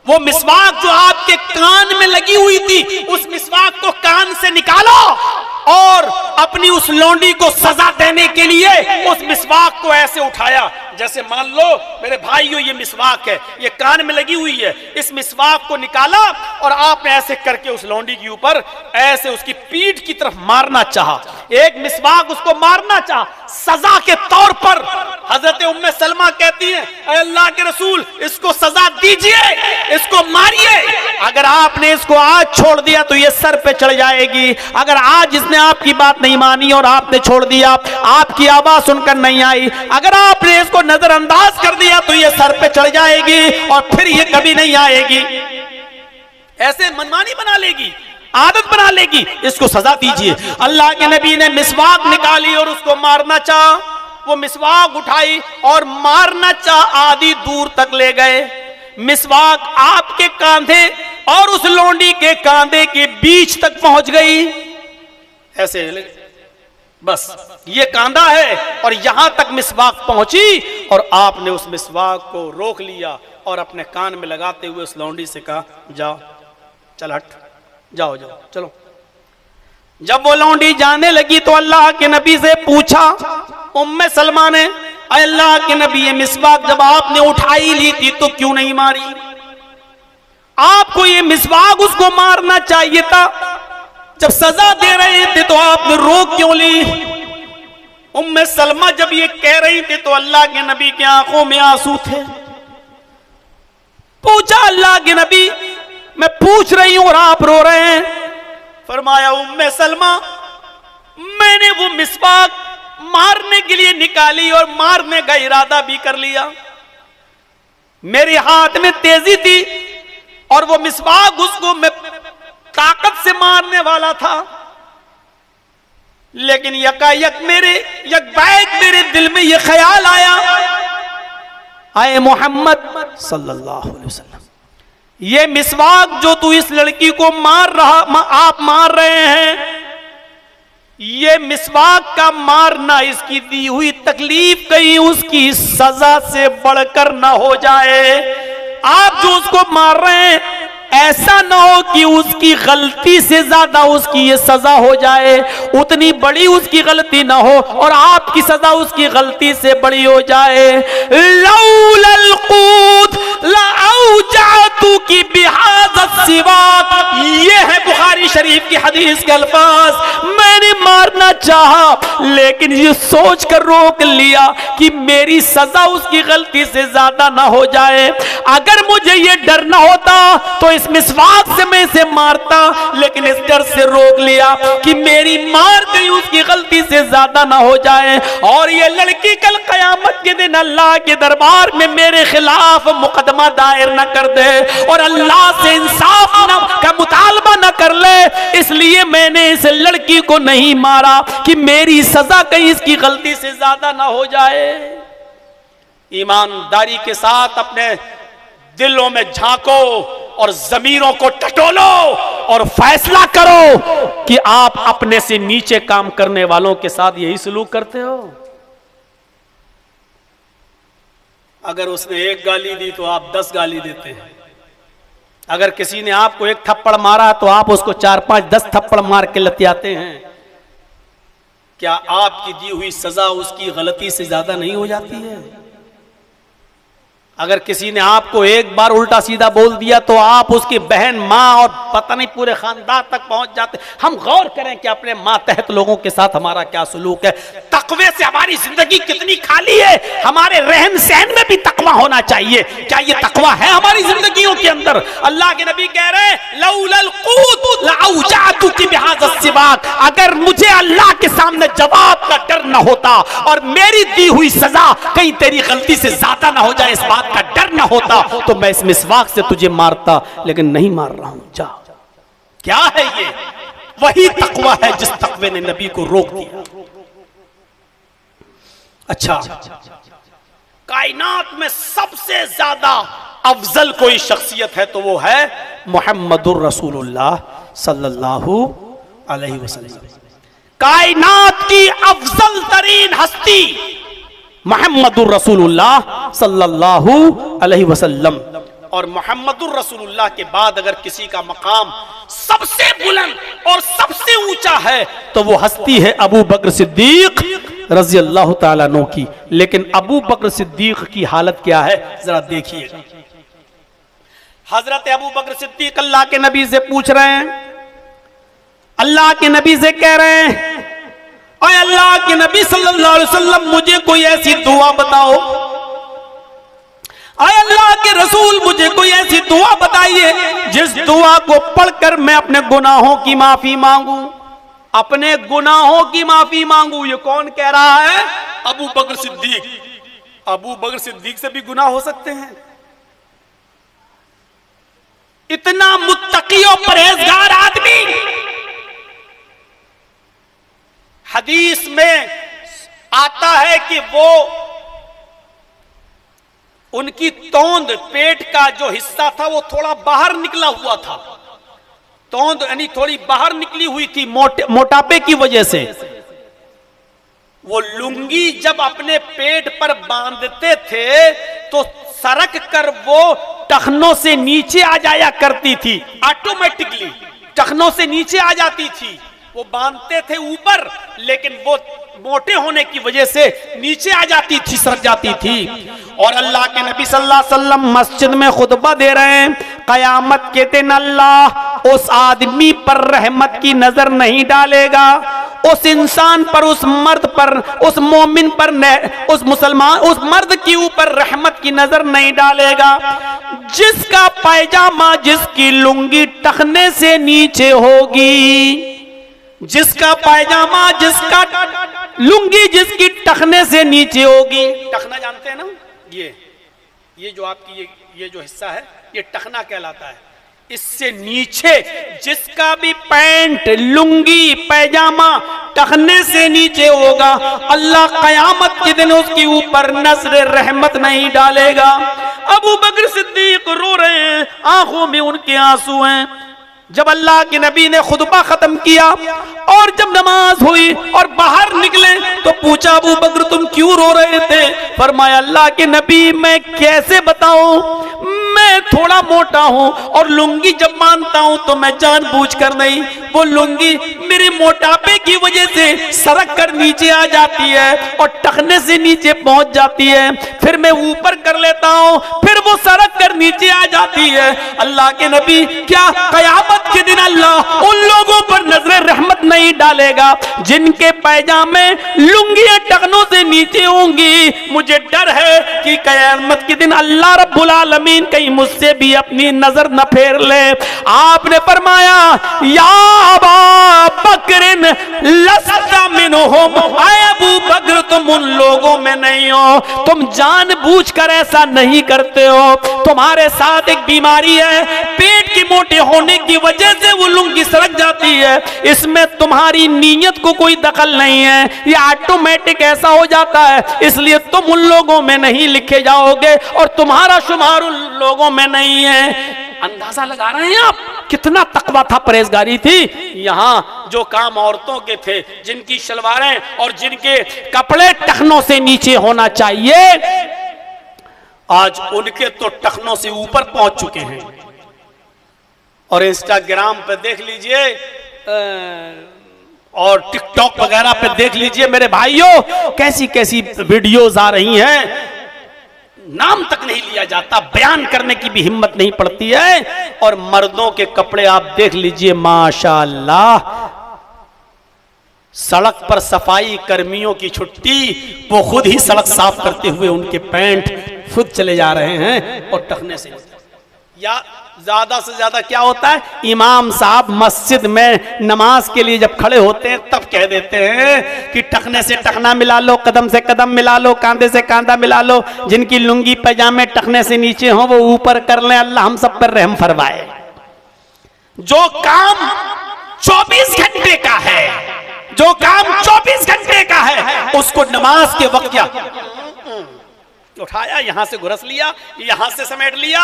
वो मिसवाक जो आपके कान में लगी हुई थी उस मिसवाक को कान से निकालो और अपनी उस लौंडी को सजा देने के लिए उस मिसवाक को ऐसे उठाया जैसे मान लो मेरे भाइयों ये मिसवाक है, ये कान में लगी हुई है। इस मिसवाक को निकाला और आपने ऐसे करके उस लौंडी के ऊपर ऐसे उसकी पीठ की तरफ मारना चाहा। एक मिसवाक उसको मारना चाहा सजा के तौर पर। हजरत उम्मे सलमा कहती हैं अल्लाह के रसूल इसको सजा दीजिए, इसको मारिए। अगर आपने इसको आज छोड़ दिया तो ये सर पे चढ़ जाएगी। अगर आज इसने आपकी बात नहीं मानी और आपने छोड़ दिया, आपकी आवाज सुनकर नहीं आई, अगर आपने इसको नजरअंदाज कर दिया तो ये सर पे चढ़ जाएगी और फिर ये कभी नहीं आएगी। ऐसे मनमानी बना लेगी, आदत बना लेगी। इसको सजा दीजिए। अल्लाह के नबी ने मिसवाक निकाली और उसको मारना चाहा। वो मिसवाक उठाई और मारना चाहा, आधी दूर तक ले गए। मिसवाक आपके कांधे और उस लोंडी के कांधे के बीच तक पहुंच गई। ऐसे बस ये कांधा है और यहां तक मिसवाक पहुंची और आपने उस मिसवाक को रोक लिया और अपने कान में लगाते हुए उस लौंडी से कहा जाओ, चल हट, जाओ जाओ चलो। जब वो लौंडी जाने लगी तो अल्लाह के नबी से पूछा उम्मे सलमा ने, अल्लाह के नबी ये मिसवाक जब आपने उठाई ली थी तो क्यों नहीं मारी? आपको ये मिसवाक उसको मारना चाहिए था। जब सजा दे रहे थे तो आपने रोक क्यों ली? उम्मे सलमा जब ये कह रही थी तो अल्लाह के नबी की आंखों में आंसू थे। पूछा अल्लाह के नबी मैं पूछ रही हूं और आप रो रहे हैं। फरमाया उम्मे सलमा मैंने वो मिसवाक मारने के लिए निकाली और मारने का इरादा भी कर लिया। मेरे हाथ में तेजी थी और वो मिसवाक उसको मैं ताकत से मारने वाला था, लेकिन यकायक मेरे दिल में ये ख्याल आया, आए मोहम्मद सल्लल्लाहु अलैहि वसल्लम, ये मिसवाक जो तू इस लड़की को आप मार रहे हैं, ये मिसवाक का मारना, इसकी दी हुई तकलीफ कहीं उसकी सजा से बढ़कर ना हो जाए। आप जो उसको मार रहे हैं ऐसा ना हो कि उसकी गलती से ज्यादा उसकी ये सजा हो जाए, उतनी बड़ी उसकी गलती ना हो और आपकी सजा उसकी गलती से बड़ी हो जाए। लौलल कूद लऔजातु की बिहाज़त सिवाक, ये है बुखारी शरीफ की हदीस के अल्फाज। मैंने मारना चाहा लेकिन ये सोच कर रोक लिया कि मेरी सजा उसकी गलती से ज्यादा ना हो जाए। अगर मुझे ये डर ना होता तो इस मिसवाक से मैं इसे मारता, लेकिन इस डर से रोक लिया कि मेरी मार गई उसकी गलती से ज्यादा ना हो जाए और ये लड़की कल कयामत के दिन अल्लाह के दरबार में मेरे खिलाफ मुकदमा दायर न कर दे और अल्लाह से इंसाफ का मुतालबा न कर ले। इसलिए मैंने इस लड़की को नहीं मारा कि मेरी सजा कहीं इसकी गलती से ज्यादा ना हो जाए। ईमानदारी के साथ अपने दिलों में झांको और जमीरों को टटोलो और फैसला करो कि आप अपने से नीचे काम करने वालों के साथ यही सलूक करते हो। अगर उसने एक गाली दी तो आप 10 गाली देते हैं। अगर किसी ने आपको एक थप्पड़ मारा तो आप उसको 4, 5, 10 थप्पड़ मार के लतियाते हैं। क्या आपकी दी हुई सजा उसकी गलती से ज्यादा नहीं हो जाती है? अगर किसी ने आपको एक बार उल्टा सीधा बोल दिया तो आप उसकी बहन, माँ और पता नहीं पूरे खानदान तक पहुंच जाते। हम गौर करें कि अपने मातहत लोगों के साथ हमारा क्या सलूक है। तकवे से हमारी जिंदगी कितनी खाली है। हमारे रहन सहन में भी तकवा होना चाहिए। क्या ये तकवा है हमारी जिंदगियों के अंदर? अल्लाह के नबी कह रहे हैं लौलल क़ूत लअौजअतुकी बिहाज़ा सिवाक, अगर मुझे अल्लाह के सामने जवाब का डर न होता और मेरी दी हुई सजा कहीं तेरी गलती से ज्यादा ना हो जाए, इस बात का डर ना होता, तो मैं इस मिसवाक से तुझे मारता, लेकिन नहीं मार रहा हूं। जा, क्या है ये? वही तकवा है जिस तकवे ने नबी को रोक दिया। अच्छा, कायनात में सबसे ज्यादा अफजल कोई शख्सियत है तो वो है मुहम्मदुर रसूलुल्लाह सल्लल्लाहु अलैहि वसल्लम। कायनात की अफजल तरीन हस्ती मुहम्मदुर रसूलुल्लाह सल्लल्लाहु अलैहि वसल्लम। और मुहम्मदुर रसूलुल्लाह के बाद अगर किसी का मकाम सबसे बुलंद और सबसे ऊंचा है तो वो हस्ती है अबू बकर सिद्दीक रज़ी अल्लाह ताला अन्हु की। लेकिन अबू बकर सिद्दीक की हालत क्या है जरा देखिए। हजरत अबू बकर सिद्दीक अल्लाह के नबी से पूछ रहे हैं, अल्लाह के नबी से कह रहे हैं, और अल्लाह के नबी सल्लल्लाहु अलैहि वसल्लम मुझे कोई ऐसी दुआ बताओ, आए अल्लाह के रसूल मुझे कोई ऐसी दुआ बताइए जिस दुआ को पढ़कर मैं अपने गुनाहों की माफी मांगू, अपने गुनाहों की माफी मांगू। ये कौन कह रहा है? अबू बकर सिद्दीक। अबू बकर सिद्दीक से भी गुनाह हो सकते हैं? इतना मुत्तकी और परहेजगार आदमी। हदीस में आता है कि वो उनकी तोंद, पेट का जो हिस्सा था वो थोड़ा बाहर निकला हुआ था। तोंद यानी थोड़ी बाहर निकली हुई थी मोटापे की वजह से। वो लुंगी जब अपने पेट पर बांधते थे तो सरक कर वो टखनों से नीचे आ जाया करती थी, ऑटोमेटिकली टखनों से नीचे आ जाती थी। वो बांधते थे ऊपर, लेकिन वो मोटे होने की वजह से नीचे आ जाती थी, सर जाती थी। और अल्लाह के नबी सल्लल्लाहु अलैहि वसल्लम मस्जिद में खुतबा दे रहे हैं, कयामत के दिन अल्लाह उस आदमी पर रहमत की नजर नहीं डालेगा, उस इंसान पर, उस मर्द पर, उस मोमिन पर, उस मुसलमान, उस मर्द के ऊपर रहमत की नजर नहीं डालेगा जिसका पायजामा, जिसकी लुंगी टखने से नीचे होगी। जिसका पायजामा, जिसका लुंगी, जिसकी टखने से नीचे होगी। टखना जानते हैं ना? ये जो आपकी ये जो हिस्सा है ये टखना कहलाता है। इससे नीचे जिसका भी पैंट, लुंगी, पैजामा टखने से नीचे होगा, अल्लाह कयामत के दिन उसके ऊपर नजर रहमत नहीं डालेगा। अबू बकर सिद्दीक रो रहे हैं, आंखों में उनके आंसू हैं। जब अल्लाह के नबी ने खुतबा खत्म किया और जब नमाज हुई और बाहर निकले तो पूछा, अबू बकर तुम क्यों रो रहे थे? फरमाया, अल्लाह के नबी मैं कैसे बताऊं, मैं थोड़ा मोटा हूं और लुंगी जब बांधता हूं तो मैं जानबूझकर नहीं, वो लुंगी मेरे मोटापे की वजह से सरक कर नीचे आ जाती है और टखने से नीचे पहुंच जाती है, फिर मैं ऊपर कर लेता हूं, फिर वो सरक कर नीचे आ जाती है। अल्लाह के नबी, क्या कयामत के दिन अल्लाह उन लोगों पर नजर रहमत नहीं डालेगा जिनके पैजामे, लुंगियां टखनों से नीचे होंगी? मुझे डर है कि कयामत के दिन अल्लाह रब्बुल आलमीन कहीं मुझसे भी अपनी नजर न फेर ले। आपने फरमाया, या अबा बकरिन लस्ता मिनहुम, आए अबू बकर तुम उन लोगों में नहीं हो, तुम जानबूझकर ऐसा नहीं करते हो, तुम्हारे साथ एक बीमारी है, पेट के मोटे होने की वजह से वो लुंगी सरक जाती है, इसमें तुम्हारी नीयत को कोई दखल नहीं है, ये ऑटोमेटिक ऐसा हो जाता है, इसलिए तुम उन लोगों में नहीं लिखे जाओगे और तुम्हारा शुमार उन लोगों में नहीं है। अंदाजा लगा रहे हैं आप? कितना तकवा था, परहेजगारी थी। यहां जो काम औरतों के थे, जिनकी शलवारें और जिनके कपड़े टखनों से नीचे होना चाहिए, आज उनके तो टखनों से ऊपर पहुंच चुके हैं। और इंस्टाग्राम पे देख लीजिए और टिकटॉक वगैरह पे देख लीजिए मेरे भाइयों, कैसी कैसी वीडियोस आ रही हैं, नाम तक नहीं लिया जाता, बयान करने की भी हिम्मत नहीं पड़ती है। और मर्दों के कपड़े आप देख लीजिए, माशाअल्लाह, सड़क पर सफाई कर्मियों की छुट्टी, वो खुद ही सड़क साफ करते हुए उनके पैंट खुद चले जा रहे हैं और टखने से। या ज्यादा से ज्यादा क्या होता है, इमाम साहब मस्जिद में नमाज के लिए जब खड़े होते हैं तब कह देते हैं कि टखने से टखना मिला लो, कदम से कदम मिला लो, कांधे से कांधा मिला लो, जिनकी लुंगी पैजामे टखने से नीचे हो वो ऊपर कर लें, अल्लाह हम सब पर रहम फरमाए। जो काम 24 घंटे का है, जो काम 24 घंटे का है, उसको नमाज के वक्त क्या उठाया, यहां से घुरस लिया, यहां से समेट लिया,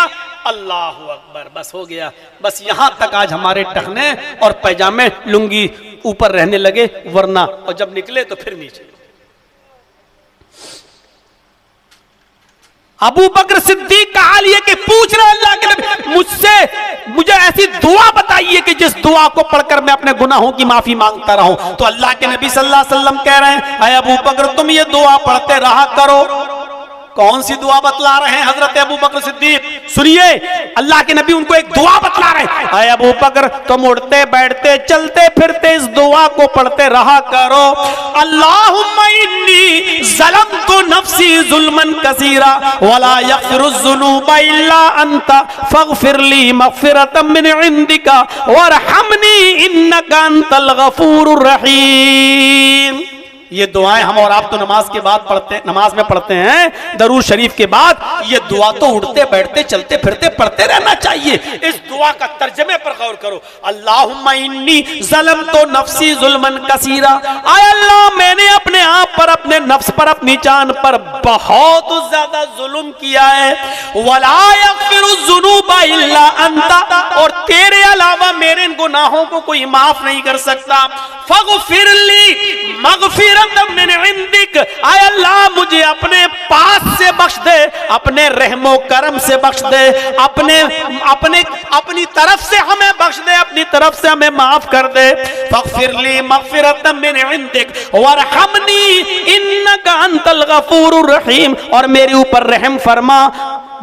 अल्लाहु अकबर, बस हो गया। बस यहां तक आज हमारे टखने और पैजामे लुंगी ऊपर रहने लगे, वरना और जब निकले तो फिर नीचे। अबू बकर सिद्दीक का हाल ये कि पूछ रहे अल्लाह के नबी मुझसे, मुझे ऐसी दुआ बताइए कि जिस दुआ को पढ़कर मैं अपने गुनाहों की माफी मांगता रहूं। तो अल्लाह के नबी सल्लल्लाहु अलैहि वसल्लम कह रहे हैं, अय अबू बकर तुम ये दुआ पढ़ते रहा करो। कौन सी दुआ बतला रहे हैं हजरत अबू बकर सिद्दीक? सुनिए, अल्लाह के नबी उनको एक दुआ बतला रहे हैं। अय अबू बकर तुम उठते बैठते चलते फिरते इस दुआ को पढ़ते रहा करो, अल्लाहुम्मा इन्नी ज़लमतु नफ्सी ज़ुल्मन कसीरा वला यग़फिरुज़्ज़ुनूबा इल्ला अंता फ़ग़फ़िरली मग़फ़िरतम मिन इंदिका वरहमनी इन्नका अंतल गफ़ूरुर रहीम। ये दुआएं हम और आप तो नमाज के बाद पढ़ते, नमाज में पढ़ते हैं, दरूद शरीफ के बाद। ये दुआ तो उठते बैठते चलते फिरते पढ़ते रहना चाहिए। इस दुआ का तर्जमे पर गौर करो, अल्लाहुम्मा इन्नी ज़लमतु नफ्सी ज़ुल्मन कसीरा, आय अल्लाह मैंने अपने आप पर, अपने नफ्स पर, अपनी जान पर बहुत ज्यादा जुल्म किया है, वला यग़फिरुज़्ज़ुनूबा इल्ला अंता, और तेरे अलावा मेरे गुनाहों को कोई माफ नहीं कर सकता, फ़ग़फ़िरली मग़फ़िरतम मिन इंदिक, आय अल्लाह मुझे अपने पास से बख्श दे, अपने रहमो करम से बख्श दे, अपने अपने अपनी तरफ से हमें बख्श दे, अपनी तरफ से हमें माफ कर दे। फ़ग़फ़िरली मग़फ़िरतम मिन इंदिक वरहमनी इन्नका अंतल गफ़ूरुर रहीम, और मेरे ऊपर रहम फरमा,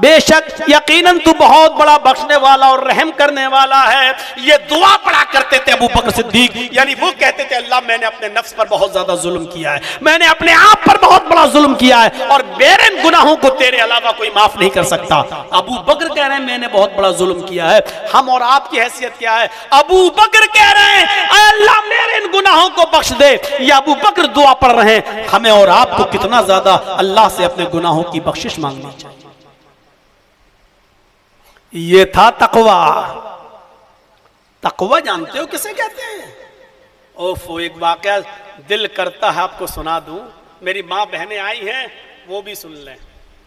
बेशक यकीनन तू बहुत बड़ा बख्शने वाला और रहम करने वाला है। ये दुआ पढ़ा करते थे अबू बकर सिद्दीक, यानी वो कहते थे अल्लाह मैंने अपने नफ्स पर बहुत ज्यादा जुल्म किया है, मैंने अपने आप पर बहुत बड़ा जुल्म किया है, और मेरे गुनाहों को तेरे अलावा कोई माफ नहीं कर सकता। अबू बकर कह रहे हैं मैंने बहुत बड़ा जुल्म किया है। हम और आपकी हैसियत क्या है? अबू बकर कह रहे हैं अल्लाह मेरे इन गुनाहों को बख्श दे। ये अबू बकर दुआ पढ़ रहे हैं, हमें और आपको कितना ज्यादा अल्लाह से अपने गुनाहों की बख्शिश मांगनी चाहिए। ये था तकवा। तकवा जानते हो किसे कहते हैं? ओफो, एक वाकया दिल करता है आपको सुना दूं। मेरी माँ बहनें आई हैं, वो भी सुन लें,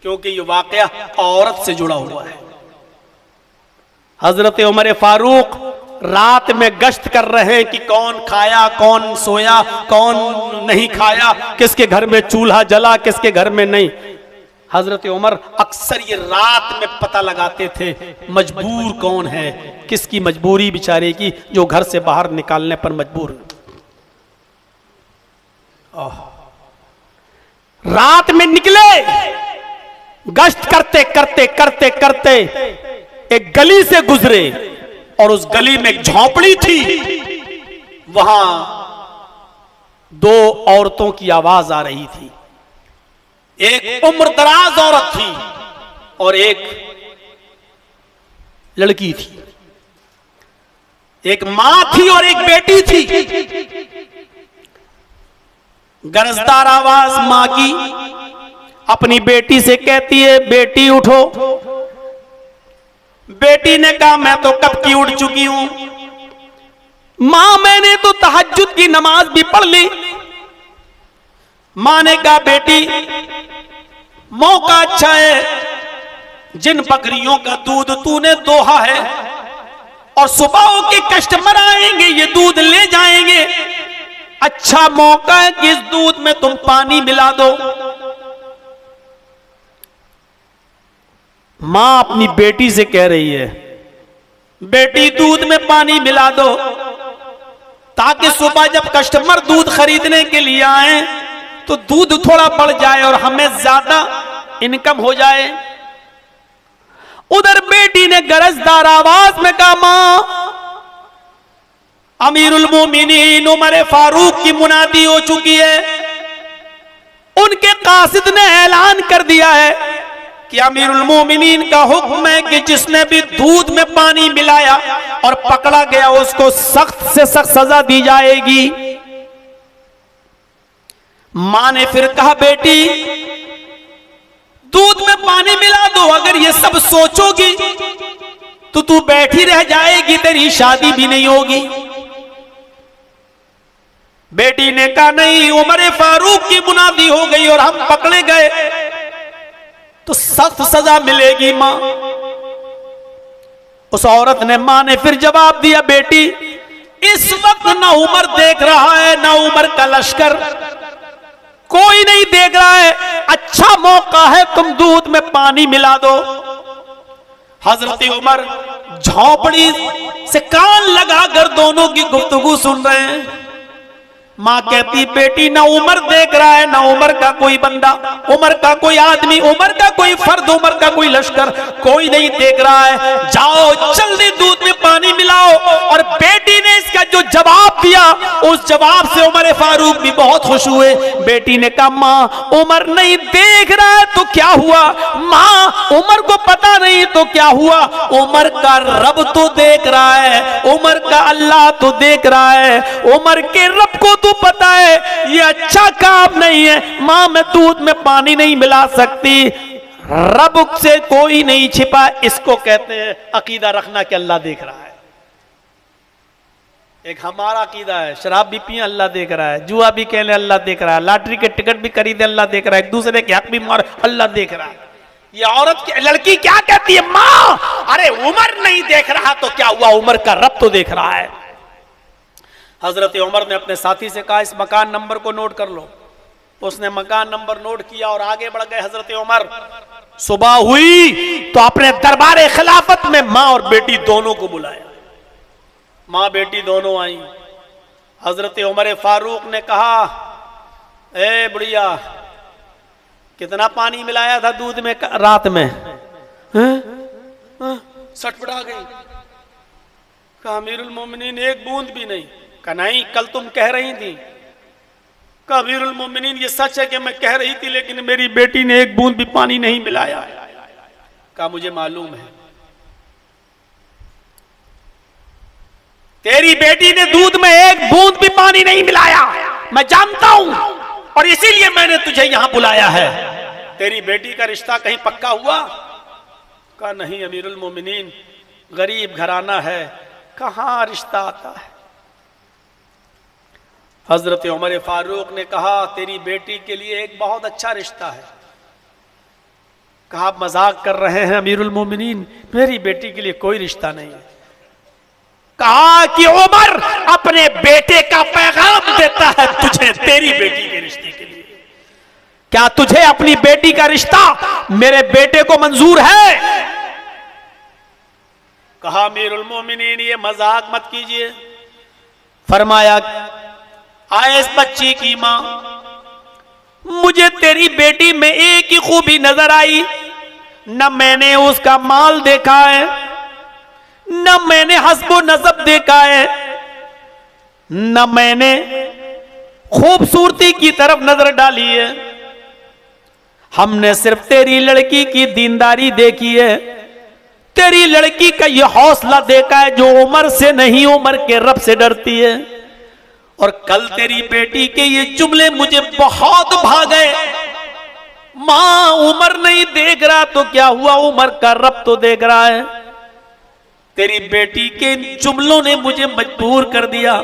क्योंकि ये वाकया औरत से जुड़ा हुआ है। हजरत उमर फारूक रात में गश्त कर रहे हैं कि कौन खाया, कौन सोया, कौन नहीं खाया, किसके घर में चूल्हा जला, किसके घर में नहीं। हजरत उमर अक्सर ये रात में पता लगाते थे मजबूर कौन है, किसकी मजबूरी बेचारे की, जो घर से बाहर निकालने पर मजबूर। रात में निकले, गश्त करते करते करते करते एक गली से गुजरे, और उस गली में एक झोपड़ी थी, वहां दो औरतों की आवाज आ रही थी। एक उम्रदराज औरत थी और एक लड़की थी, एक मां थी और एक बेटी थी। गरजदार आवाज मां की अपनी बेटी से कहती है बेटी उठो। बेटी ने कहा मैं तो कब की उठ चुकी हूं मां, मैंने तो तहज्जुद की नमाज भी पढ़ ली। मां ने कहा बेटी मौका अच्छा है, जिन बकरियों का दूध तूने दोहा है और सुबह के कस्टमर आएंगे, ये दूध ले जाएंगे। अच्छा मौका है कि इस दूध में तुम पानी मिला दो। मां अपनी बेटी से कह रही है, बेटी दूध में पानी मिला दो, ताकि सुबह जब कस्टमर दूध खरीदने के लिए आए तो दूध थोड़ा बढ़ जाए और हमें ज्यादा इनकम हो जाए। उधर बेटी ने गरजदार आवाज में कहा, मां, अमीरुल मोमिनीन उमर फारूक की मुनादी हो चुकी है। उनके कासिद ने ऐलान कर दिया है कि अमीरुल मोमिनीन का हुक्म है कि जिसने भी दूध में पानी मिलाया और पकड़ा गया उसको सख्त से सख्त सजा दी जाएगी। मां ने फिर कहा, बेटी दूध में पानी मिला दो, अगर ये सब सोचोगी तो तू बैठी रह जाएगी, तेरी शादी भी नहीं होगी। बेटी ने कहा, नहीं, उमर फारूक की मुनादी हो गई और हम पकड़े गए तो सख्त सजा मिलेगी मां। उस औरत ने, मां ने फिर जवाब दिया, बेटी इस वक्त ना उमर देख रहा है ना उमर का लश्कर, कोई नहीं देख रहा है, अच्छा मौका है, तुम दूध में पानी मिला दो। हजरत उमर झोंपड़ी से कान लगाकर दोनों की गुफ्तगू सुन रहे हैं। मां कहती, बेटी ना उमर देख रहा है ना उमर का कोई बंदा, उमर का कोई आदमी, उमर का कोई फर्द, उमर का कोई लश्कर, कोई नहीं देख रहा है, जाओ जल्दी दूध में पानी मिलाओ। और बेटी ने इसका जो जवाब दिया, उस जवाब से उमर फारूक भी बहुत खुश हुए। बेटी ने कहा, मां, उमर नहीं देख रहा है तो क्या हुआ, मां, उमर को पता नहीं तो क्या हुआ, उमर का रब तो देख रहा है, उमर का अल्लाह तो देख रहा है, उमर के रब को तो पता है ये अच्छा काम नहीं है। मां, मैं दूध में पानी नहीं मिला सकती, रब से कोई नहीं छिपा। इसको कहते हैं अकीदा रखना कि अल्लाह देख रहा है। एक हमारा अकीदा है, शराब भी पिए अल्लाह देख रहा है, जुआ भी खेले अल्लाह देख रहा है, लॉटरी के टिकट भी खरीदे अल्लाह देख रहा है, एक दूसरे के हक भी मार अल्लाह देख रहा है। ये औरत लड़की क्या कहती है, मां, अरे उमर नहीं देख रहा तो क्या हुआ, उमर का रब तो देख रहा है। हजरत उमर ने अपने साथी से कहा, इस मकान नंबर को नोट कर लो। उसने मकान नंबर नोट किया और आगे बढ़ गए हजरत उमर। सुबह हुई तो अपने दरबार खिलाफत में मां और बेटी दोनों को बुलाया। मां बेटी दोनों आई। हजरत उमर फारूक ने कहा, ए बुढ़िया, कितना पानी मिलाया था दूध में रात में? सटपटा गई। कहा, अमीरुल मोमिनीन एक बूंद भी नहीं। कहा, नहीं, कल तुम कह रही थी। कहा, अमीरुल मोमिनीन ये सच है कि मैं कह रही थी, लेकिन मेरी बेटी ने एक बूंद भी पानी नहीं मिलाया। कहा, मुझे मालूम है, तेरी बेटी ने दूध में एक बूंद भी पानी नहीं मिलाया, मैं जानता हूं, और इसीलिए मैंने तुझे यहां बुलाया है। तेरी बेटी का रिश्ता कहीं पक्का हुआ? कहा, नहीं अमीरुल मोमिनीन, गरीब घराना है, कहां रिश्ता आता है। हजरत उमर फारूक ने कहा, तेरी बेटी के लिए एक बहुत अच्छा रिश्ता है। कहा, आप मजाक कर रहे हैं अमीरुल मोमिनीन, मेरी बेटी के लिए कोई रिश्ता नहीं है। कहा कि उमर अपने बेटे का पैगाम देता है तुझे तेरी बेटी के रिश्ते के लिए। क्या तुझे अपनी बेटी का रिश्ता मेरे बेटे को मंजूर है? कहा, अमीरुल मोमिनीन ये मजाक मत कीजिए। फरमाया, आए इस बच्ची की मां, मुझे तेरी बेटी में एक ही खूबी नजर आई, न मैंने उसका माल देखा है, न मैंने हस्बो नसब देखा है, न मैंने खूबसूरती की तरफ नजर डाली है। हमने सिर्फ तेरी लड़की की दीनदारी देखी है, तेरी लड़की का ये हौसला देखा है जो उमर से नहीं उमर के रब से डरती है। और कल तेरी बेटी के ये जुमले मुझे बहुत भागे, मां उमर नहीं देख रहा तो क्या हुआ, उमर का रब तो देख रहा है। तेरी बेटी के इन जुमलों ने मुझे मजबूर कर दिया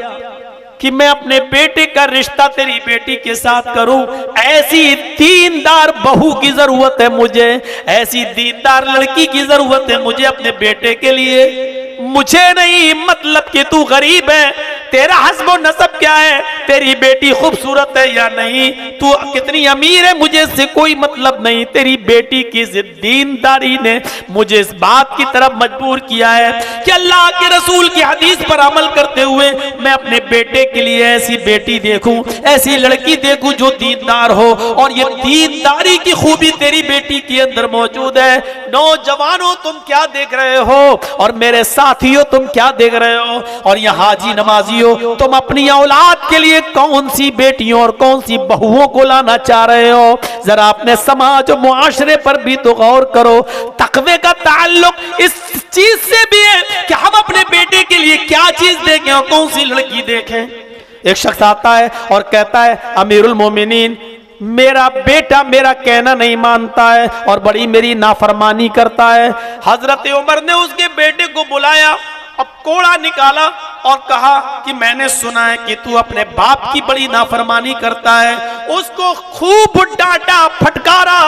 कि मैं अपने बेटे का रिश्ता तेरी बेटी के साथ करूं। ऐसी दीनदार बहू की जरूरत है मुझे, ऐसी दीनदार लड़की की जरूरत है मुझे अपने बेटे के लिए। मुझे नहीं मतलब कि तू गरीब है, तेरा हस्ब नसब क्या है, तेरी बेटी खूबसूरत है या नहीं, तू कितनी अमीर है, मुझे इससे कोई मतलब नहीं। तेरी बेटी की दीनदारी ने मुझे इस बात की तरफ मजबूर किया है कि अल्लाह के रसूल की हदीस पर अमल करते हुए मैं अपने बेटे के लिए ऐसी बेटी देखूं, ऐसी लड़की देखूं जो दीनदार हो। और ये दीनदारी की खूबी तेरी बेटी के अंदर मौजूद है। नौजवानों तुम क्या देख रहे हो, और मेरे साथियों तुम क्या देख रहे हो, और ये हाजी नमाजियों तुम अपनी औलाद के लिए कौन सी बेटियों और कौन सी बहुओं को लाना चाह रहे हो। जरा अपने समाज और मुआशरे पर भी तो गौर करो। तकवे का ताल्लुक इस चीज से भी है कि हम अपने बेटे के लिए क्या चीज देखें और कौन सी लड़की देखें। एक शख्स आता है और कहता है, अमीरुल मोमिनीन, मेरा बेटा मेरा कहना नहीं मानता है और बड़ी मेरी नाफरमानी करता है। हजरत उमर ने उसके बेटे को बुलाया, अब कोड़ा निकाला और कहा कि मैंने सुना है कि तू अपने बाप की बड़ी नाफरमानी करता है। उसको खूब डांटा, फटकारा।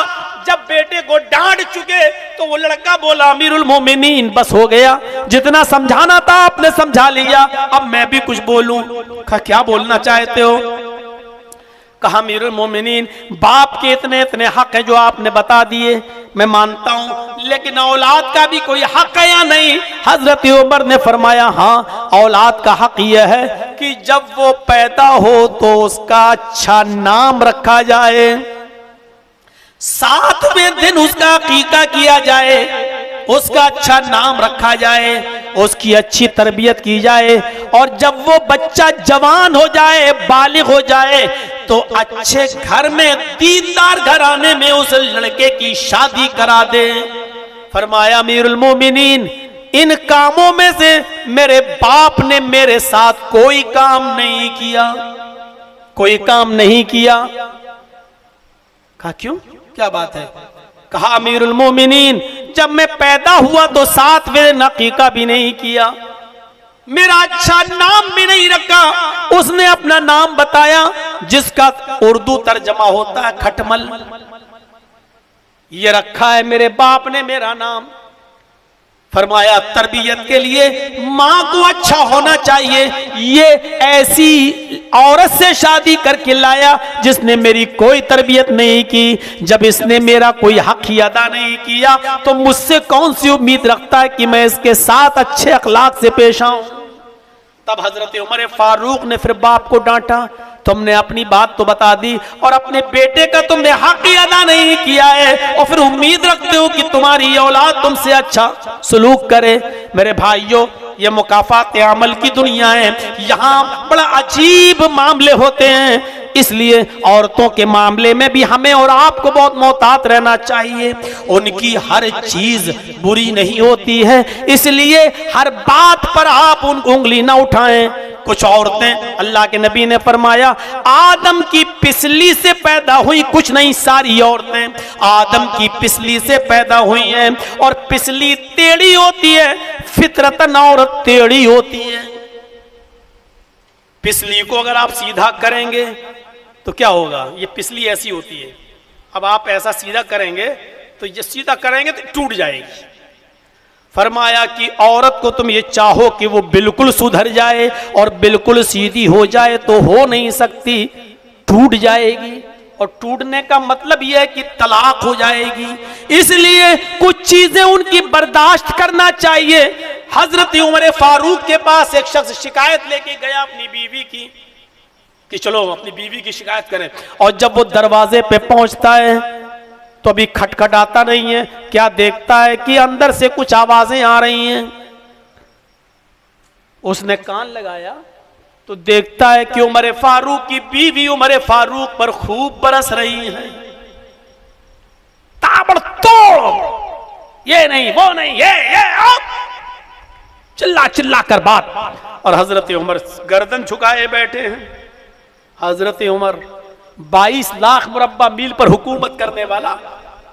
जब बेटे को डांट चुके तो वो लड़का बोला, अमीरुल मोमिनीन बस हो गया, जितना समझाना था आपने समझा लिया, अब मैं भी कुछ बोलूं। कहा क्या बोलना चाहते हो? कहा अमीरुल मोमिनीन, बाप के इतने इतने हक है जो आपने बता दिए, मैं मानता हूं, लेकिन औलाद का भी कोई हक है या नहीं? हजरत उमर ने फरमाया, हाँ औलाद का हक यह है कि जब वो पैदा हो तो उसका अच्छा नाम रखा जाए, 7वें दिन उसका अकीका किया जाए, उसका अच्छा नाम रखा जाए, उसकी अच्छी तरबियत की जाए, और जब वो बच्चा जवान हो जाए, बालिग हो जाए, तो अच्छे घर में, दीनदार घराने में उस लड़के की शादी करा दे। फरमाया अमीरुल मोमिनीन, इन कामों में से मेरे बाप ने मेरे साथ कोई काम नहीं किया, कोई काम नहीं किया। कहा क्यों, क्या बात है? कहा अमीरुल मोमिनीन, जब मैं पैदा हुआ तो 7वें अकीका भी नहीं किया, मेरा अच्छा नाम भी नहीं रखा। उसने अपना नाम बताया जिसका उर्दू तर्जमा होता है खटमल, ये रखा है मेरे बाप ने मेरा नाम। फरमाया तरबियत के लिए माँ को अच्छा होना चाहिए, ये ऐसी औरत से शादी करके लाया जिसने मेरी कोई तरबियत नहीं की। जब इसने मेरा कोई हक ही अदा नहीं किया तो मुझसे कौन सी उम्मीद रखता है कि मैं इसके साथ अच्छे अखलाक से पेश आऊं। तब हजरत उमर फारूक ने फिर बाप को डांटा, तुमने अपनी बात तो बता दी और अपने बेटे का तुमने हक ही अदा नहीं किया है, और फिर उम्मीद रखते हो कि तुम्हारी औलाद तुमसे अच्छा सलूक करे। मेरे भाइयों, ये मुकाफात अमल की दुनिया है, यहाँ बड़ा अजीब मामले होते हैं, इसलिए औरतों के मामले में भी हमें और आपको बहुत मोहतात रहना चाहिए। उनकी हर चीज बुरी नहीं होती है, इसलिए हर बात पर आप उनको उंगली ना उठाएं। कुछ औरतें, अल्लाह के नबी ने फरमाया, आदम की पिसली से पैदा हुई, कुछ नहीं सारी औरतें आदम की पिसली से पैदा हुई हैं, और पिसली टेढ़ी होती है, फितरतन औरत टेढ़ी होती है। पिसली को अगर आप सीधा करेंगे तो क्या होगा, ये पिसली ऐसी होती है, अब आप ऐसा सीधा करेंगे तो ये सीधा करेंगे तो टूट जाएगी। फरमाया कि औरत को तुम ये चाहो कि वो बिल्कुल सुधर जाए और बिल्कुल सीधी हो जाए तो हो नहीं सकती, टूट जाएगी, और टूटने का मतलब यह है कि तलाक हो जाएगी। इसलिए कुछ चीजें उनकी बर्दाश्त करना चाहिए। हजरत उमर फारूक के पास एक शख्स शिकायत लेके गया अपनी बीवी की कि चलो अपनी बीवी की शिकायत करें, और जब वो दरवाजे पे पहुंचता है तो अभी खटखटाता नहीं है, क्या देखता है कि अंदर से कुछ आवाजें आ रही हैं। उसने कान लगाया तो देखता है कि उमर फारूक की बीवी उमर फारूक पर खूब बरस रही है, ताबड़तोड़, ये नहीं वो नहीं, ये चिल्ला चिल्ला कर बात। और हजरत उमर गर्दन झुकाए बैठे हैं। हजरत उमर 22 लाख मुरब्बा मील पर हुकूमत करने वाला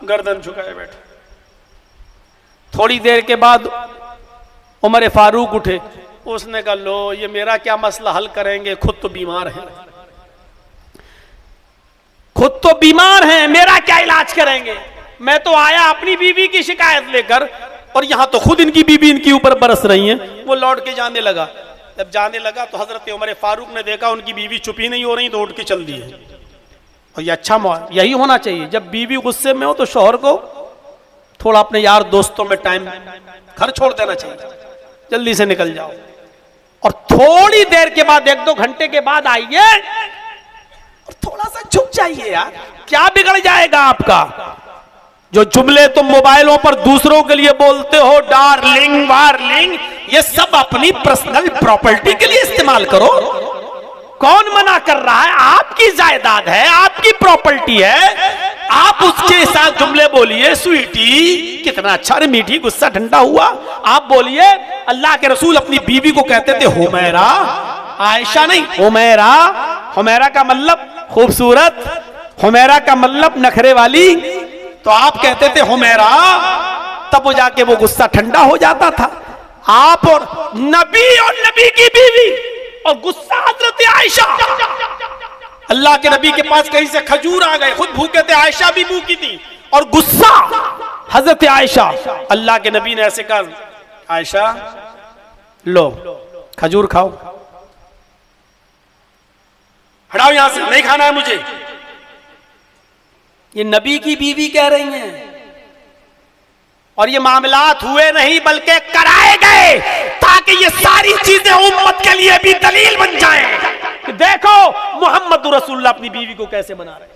गर्दन झुकाए बैठे। थोड़ी देर के बाद उमर फारूक उठे, उसने कहा लो ये मेरा क्या मसला हल करेंगे, खुद तो बीमार हैं, खुद तो बीमार हैं, मेरा क्या इलाज करेंगे। मैं तो आया अपनी बीवी की शिकायत लेकर, और यहां तो खुद इनकी बीवी इनके ऊपर बरस रही है। वो लौट के जाने लगा। जब जाने लगा तो हजरत उमर फारूक ने देखा उनकी बीवी चुप ही नहीं हो रही, तो उठ के चल दी है। और ये अच्छा यही होना चाहिए, जब बीवी गुस्से में हो तो शौहर को थोड़ा अपने यार दोस्तों में टाइम घर छोड़ देना चाहिए, जल्दी से निकल जाओ। और थोड़ी देर के बाद, 1-2 घंटे के बाद आइए और थोड़ा सा झुक जाइए यार, क्या बिगड़ जाएगा आपका। जो जुमले तुम मोबाइलों पर दूसरों के लिए बोलते हो, डार्लिंग वार्लिंग, ये सब अपनी पर्सनल प्रॉपर्टी के लिए इस्तेमाल करो। कौन मना कर रहा है? आपकी जायदाद है, आपकी प्रॉपर्टी है, आप उसके साथ जुमले बोलिए। स्वीटी कितना अच्छा, अरे मीठी, गुस्सा ठंडा हुआ, आप बोलिए। अल्लाह के रसूल अपनी बीवी को कहते थे हुमैरा, आयशा नहीं, हुमैरा। हुमैरा का मतलब खूबसूरत, हुमैरा का मतलब नखरे वाली, तो आप कहते थे हुमैरा, तब वो जाके वो गुस्सा ठंडा हो जाता था। आप और नबी की बीवी और गुस्सा हजरत आयशा। अल्लाह के नबी के पास कहीं से खजूर आ गए, खुद भूखे थे, आयशा भी भूखी थी, और गुस्सा हजरत आयशा। अल्लाह के नबी ने ऐसे कहा, आयशा लो खजूर खाओ, हटाओ यहां से, नहीं खाना है मुझे। ये नबी की बीवी कह रही हैं। और ये मामलात हुए नहीं बल्कि कराए गए, ताकि ये सारी चीजें उम्मत के लिए भी दलील बन जाएं कि देखो मोहम्मद रसूलुल्लाह अपनी बीवी को कैसे बना रहे।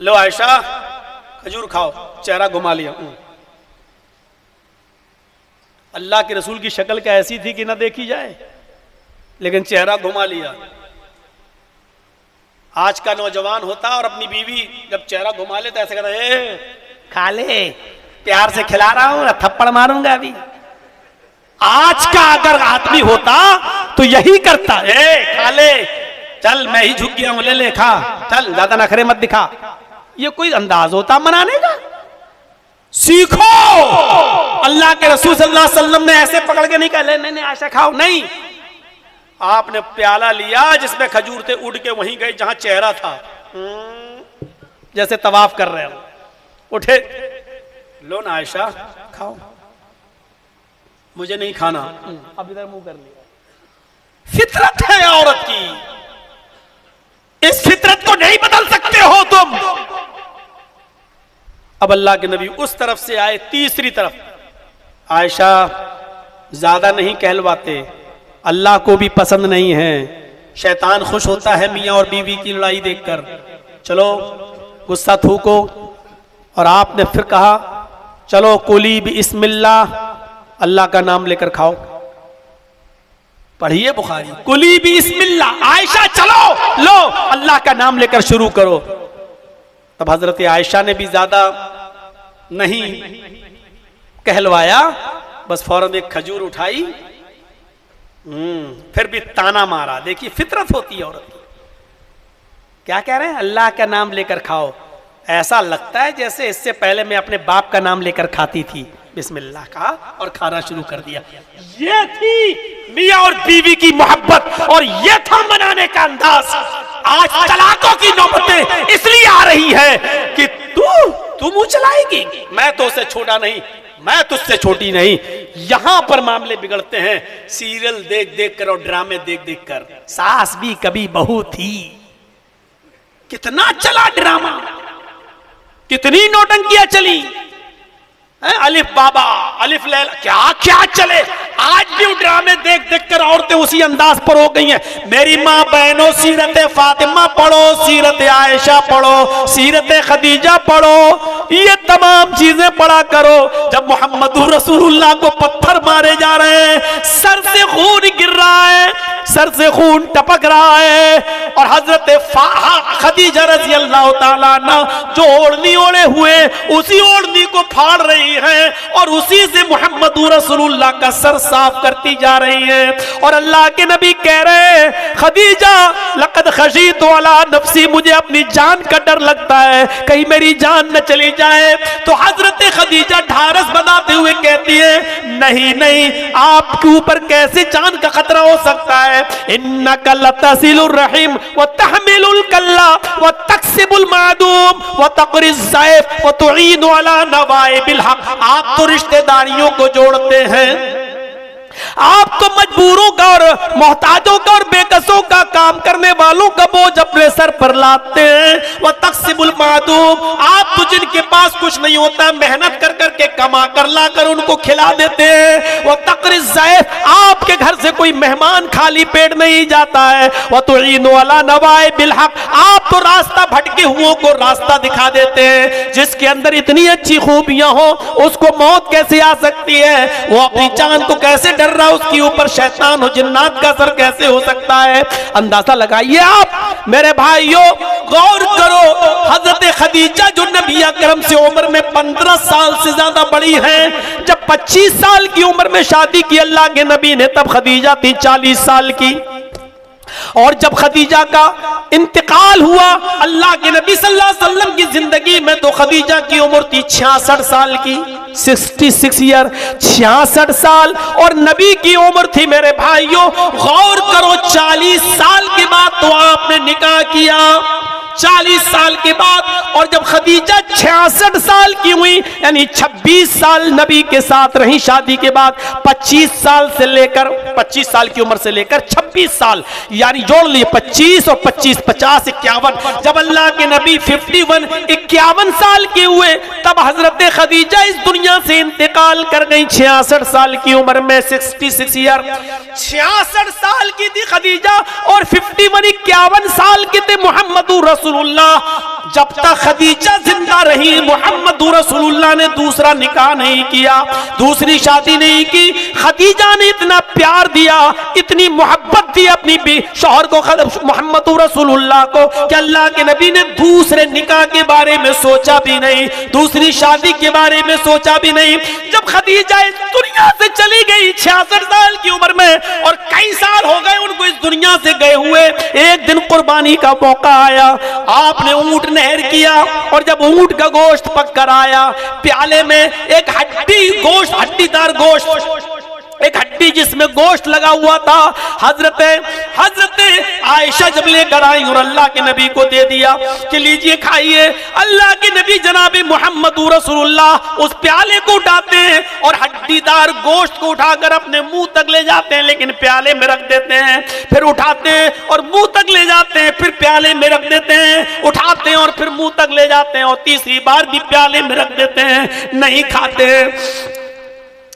लो आयशा खजूर खाओ, चेहरा घुमा लिया। अल्लाह के रसूल की शक्ल क्या ऐसी थी कि ना देखी जाए, लेकिन चेहरा घुमा लिया। आज का नौजवान होता और अपनी बीवी जब चेहरा घुमा ले तो ऐसे कहता है, खा ले, प्यार से खिला रहा हूं, थप्पड़ मारूंगा अभी। आज का अगर आदमी होता तो यही करता, खा ले, चल मैं ही झुक गया हूं, ले ले खा, चल ज्यादा नखरे मत दिखा। ये कोई अंदाज होता मनाने का? सीखो। अल्लाह के रसूल सल्लल्लाहु अलैहि वसल्लम ने ऐसे पकड़ के नहीं कहा ले नहीं आयशा खाओ, नहीं। आपने प्याला लिया जिसमें खजूर थे, उड़ के वहीं गए जहां चेहरा था, जैसे तवाफ कर रहे हो, उठे, लो ना आयशा खाओ, मुझे नहीं खाना, अब इधर मुंह कर लिया। फितरत है औरत की, इस फितरत को नहीं बदल सकते हो तुम। अब अल्लाह के नबी उस तरफ से आए, तीसरी तरफ, आयशा ज्यादा नहीं कहलवाते, अल्लाह को भी पसंद नहीं है, शैतान खुश होता है मियां और बीवी की लड़ाई देखकर, चलो गुस्सा थूको। और आपने फिर कहा चलो कुली बिस्मिल्लाह, अल्लाह का नाम लेकर खाओ। पढ़िए बुखारी, कुली बिस्मिल्लाह, आयशा चलो लो अल्लाह का नाम लेकर शुरू करो। तब हजरत आयशा ने भी ज्यादा नहीं कहलवाया, बस फौरन एक खजूर उठाई, फिर भी ताना मारा। देखिए फितरत होती है औरत की। क्या कह रहे हैं? अल्लाह का नाम लेकर खाओ। ऐसा लगता है जैसे इससे पहले मैं अपने बाप का नाम लेकर खाती थी, बिस्मिल्लाह कहा और खाना शुरू कर दिया। ये थी मियां और बीवी की मोहब्बत और ये था मनाने का अंदाज। आज तलाकों की नौबतें इसलिए आ रही है कि तू मुंह चलाएगी, मैं तो उससे छोटा नहीं, मैं तुझसे छोटी नहीं। यहां पर मामले बिगड़ते हैं सीरियल देख देख कर और ड्रामे देख देख कर। सास भी कभी बहू थी, कितना चला ड्रामा, कितनी नौटंकियां चली, अलिफ बाबा अलिफ लैला, क्या क्या चले। आज भी ड्रामे देख देख कर औरतें उसी अंदाज पर हो गई हैं। मेरी माँ बहनों, सीरत फातिमा पढ़ो, सीरत आयशा पढ़ो, सीरत खदीजा पढ़ो, ये तमाम चीजें पढ़ा करो। जब मोहम्मद रसूलुल्लाह को पत्थर मारे जा रहे हैं, सर से खून गिर रहा है, सर से खून टपक रहा है, और हजरत खदीजा रज़ी अल्लाह ताला अन्हा जो ओढ़नी ओढ़े हुए उसी ओढ़नी को फाड़ रही है और उसी से मोहम्मद रसूलुल्लाह का सर साफ करती जा रही है। और अल्लाह के नबी कह रहे हैं खदीजा लक़द खशीतु अला नफ्सी, मुझे अपनी जान का डर लगता है कहीं मेरी जान न चली जाए। तो हजरत खदीजा ढारस बनाते हुए कहती है नहीं नहीं, आपके ऊपर कैसे जान का खतरा हो सकता सकता है। इन्नका लतसिलुर रहीम व तहमिलुल कल्ला व तक्सिबुल मादूम व तक़रिज़ ज़ैफ़ व तुईनु अला नवाइबिल हक़। आप तो रिश्तेदारियों को जोड़ते हैं, आप तो मजबूरों का और मोहताजों का और बेकसों का काम करने वालों का बोझ अपने सर पर लाते हैं। वह तक़सिबुल मादूम, आप तो जिनके पास कुछ नहीं होता मेहनत कर करके कमा कर लाकर उनको खिला देते हैं। वह तक़रिज़ ज़ैफ़, आपके घर से कोई मेहमान खाली पेट नहीं जाता है। वह तुईनु अला नवाइबिल हक़, आप तो रास्ता भटके हुओं को रास्ता दिखा देते हैं। जिसके अंदर इतनी अच्छी खूबियां हो उसको मौत कैसे आ सकती है, वो अपनी जान को कैसे डर रहा, उसके ऊपर शैतान और जिन्नात का असर कैसे हो सकता है। अंदाजा लगाइए आप मेरे भाइयों, गौर करो। हजरत खदीजा जो नबी अकरम से उम्र में 15 साल से ज्यादा बड़ी हैं, जब 25 साल की उम्र में शादी की अल्लाह के नबी ने, तब खदीजा थी 40 साल की। और जब खदीजा का इंतकाल हुआ अल्लाह के नबी सल्लल्लाहु अलैहि वसल्लम की जिंदगी में, तो खदीजा की उम्र थी 66 साल की, 66 ईयर, 66 साल। और नबी की उम्र थी मेरे भाइयों, गौर करो, 40 साल के बाद तो आपने निकाह किया, 40 साल के बाद। और जब खदीजा 66 साल की हुई, यानी 26 साल नबी के साथ रही शादी के बाद, 25 साल से लेकर 25 साल की उम्र से लेकर 26 साल, यानी जोड़ लिए 25 और 25, 50, 51। जब अल्लाह के नबी 51 साल के हुए, तब हजरत खदीजा इस दुनिया से इंतकाल कर गई 66 साल की उम्र में, 66 ईयर। 66 साल की थी खदीजा और 51 साल के थे मुहम्मदुर रसूलुल्लाह। जब तक खदीजा जिंदा रही, मुहम्मदुर रसूलुल्लाह ने दूसरा निकाह नहीं किया, दूसरी शादी नहीं की। खदीजा ने इतना प्यार दिया, इतनी मोहब्बत दी अपनी शौहर को, मुहम्मदुर रसूलुल्लाह को, कि अल्लाह के नबी ने दूसरे निकाह के बारे में सोचा भी नहीं, दूसरी शादी के बारे में सोचा भी नहीं। जब खदीजा इस दुनिया से चली गई 66 साल की उम्र में, और कई साल हो गए उनको इस दुनिया से गए हुए, एक दिन कुर्बानी का मौका आया, आपने ऊंट नहर किया, और जब ऊंट का गोश्त पक कर आया, प्याले में एक हड्डीदार गोश्त, एक हड्डी जिसमें गोश्त लगा हुआ था, हजरत आयशा जब लेकर आई और अल्लाह के नबी को दे दिया कि लीजिए खाइए। अल्लाह के नबी जनाबे मुहम्मदुर रसूलुल्लाह उस प्याले को उठाते हैं और हड्डीदार गोश्त को उठाकर अपने मुंह तक ले जाते हैं, लेकिन प्याले में रख देते हैं, फिर उठाते हैं और मुंह तक ले जाते हैं, फिर प्याले में रख देते हैं, उठाते हैं और फिर मुंह तक ले जाते हैं, और तीसरी बार भी प्याले में रख देते हैं, नहीं खाते हैं।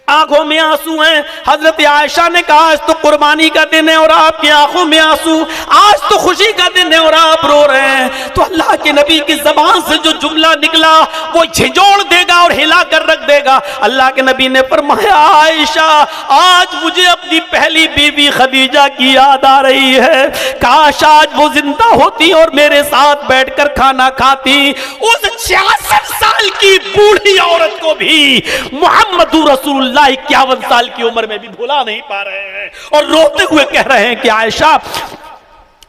आंखों में आंसू हैं। हजरत आयशा ने कहा आज तो कुर्बानी का दिन है और आपकी आंखों में आंसू, आज तो खुशी का दिन है और आप रो रहे हैं। तो अल्लाह के नबी की जबान से जो जुमला निकला वो झिझोड़ देगा और हिला कर रख देगा। अल्लाह के नबी ने फरमाया आयशा आज मुझे अपनी पहली बीवी खदीजा की याद आ रही है, काश आज वो जिंदा होती और मेरे साथ बैठकर खाना खाती। उस 66 साल की बूढ़ी औरत को भी मुहम्मदुर रसूलुल्लाह 51 साल की उम्र में भी भुला नहीं पा रहे हैं और रोते हुए कह रहे हैं कि आयशा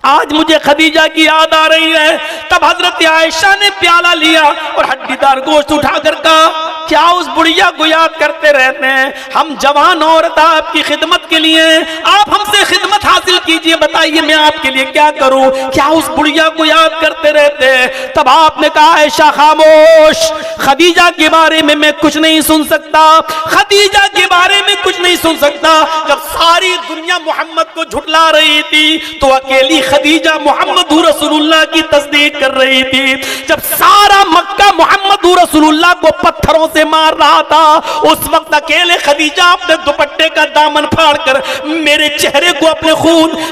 आज मुझे खदीजा की याद आ रही है। तब हजरत आयशा ने प्याला लिया और हड्डीदार गोश्त उठाकर कहा क्या उस बुढ़िया को याद करते रहते हैं, हम जवान औरत आपकी खिदमत के लिए, आप हमसे खिदमत हासिल कीजिए, बताइए मैं आपके लिए क्या करूं, क्या उस बुढ़िया को याद करते रहते हैं। तब आपने कहा आयशा खामोश, खदीजा के बारे में मैं कुछ नहीं सुन सकता, खदीजा के बारे में कुछ नहीं सुन सकता। जब सारी दुनिया मोहम्मद को झुठला रही थी तो अकेली खदीजा मुहम्मदुर रसूलुल्लाह की तस्दीक कर रही थी। जब सारा मक्का मुहम्मदुर रसूलुल्लाह को पत्थरों से मार रहा था, उस वक्त अकेले खदीजा अपने दुपट्टे का दामन फाड़कर मेरे चेहरे को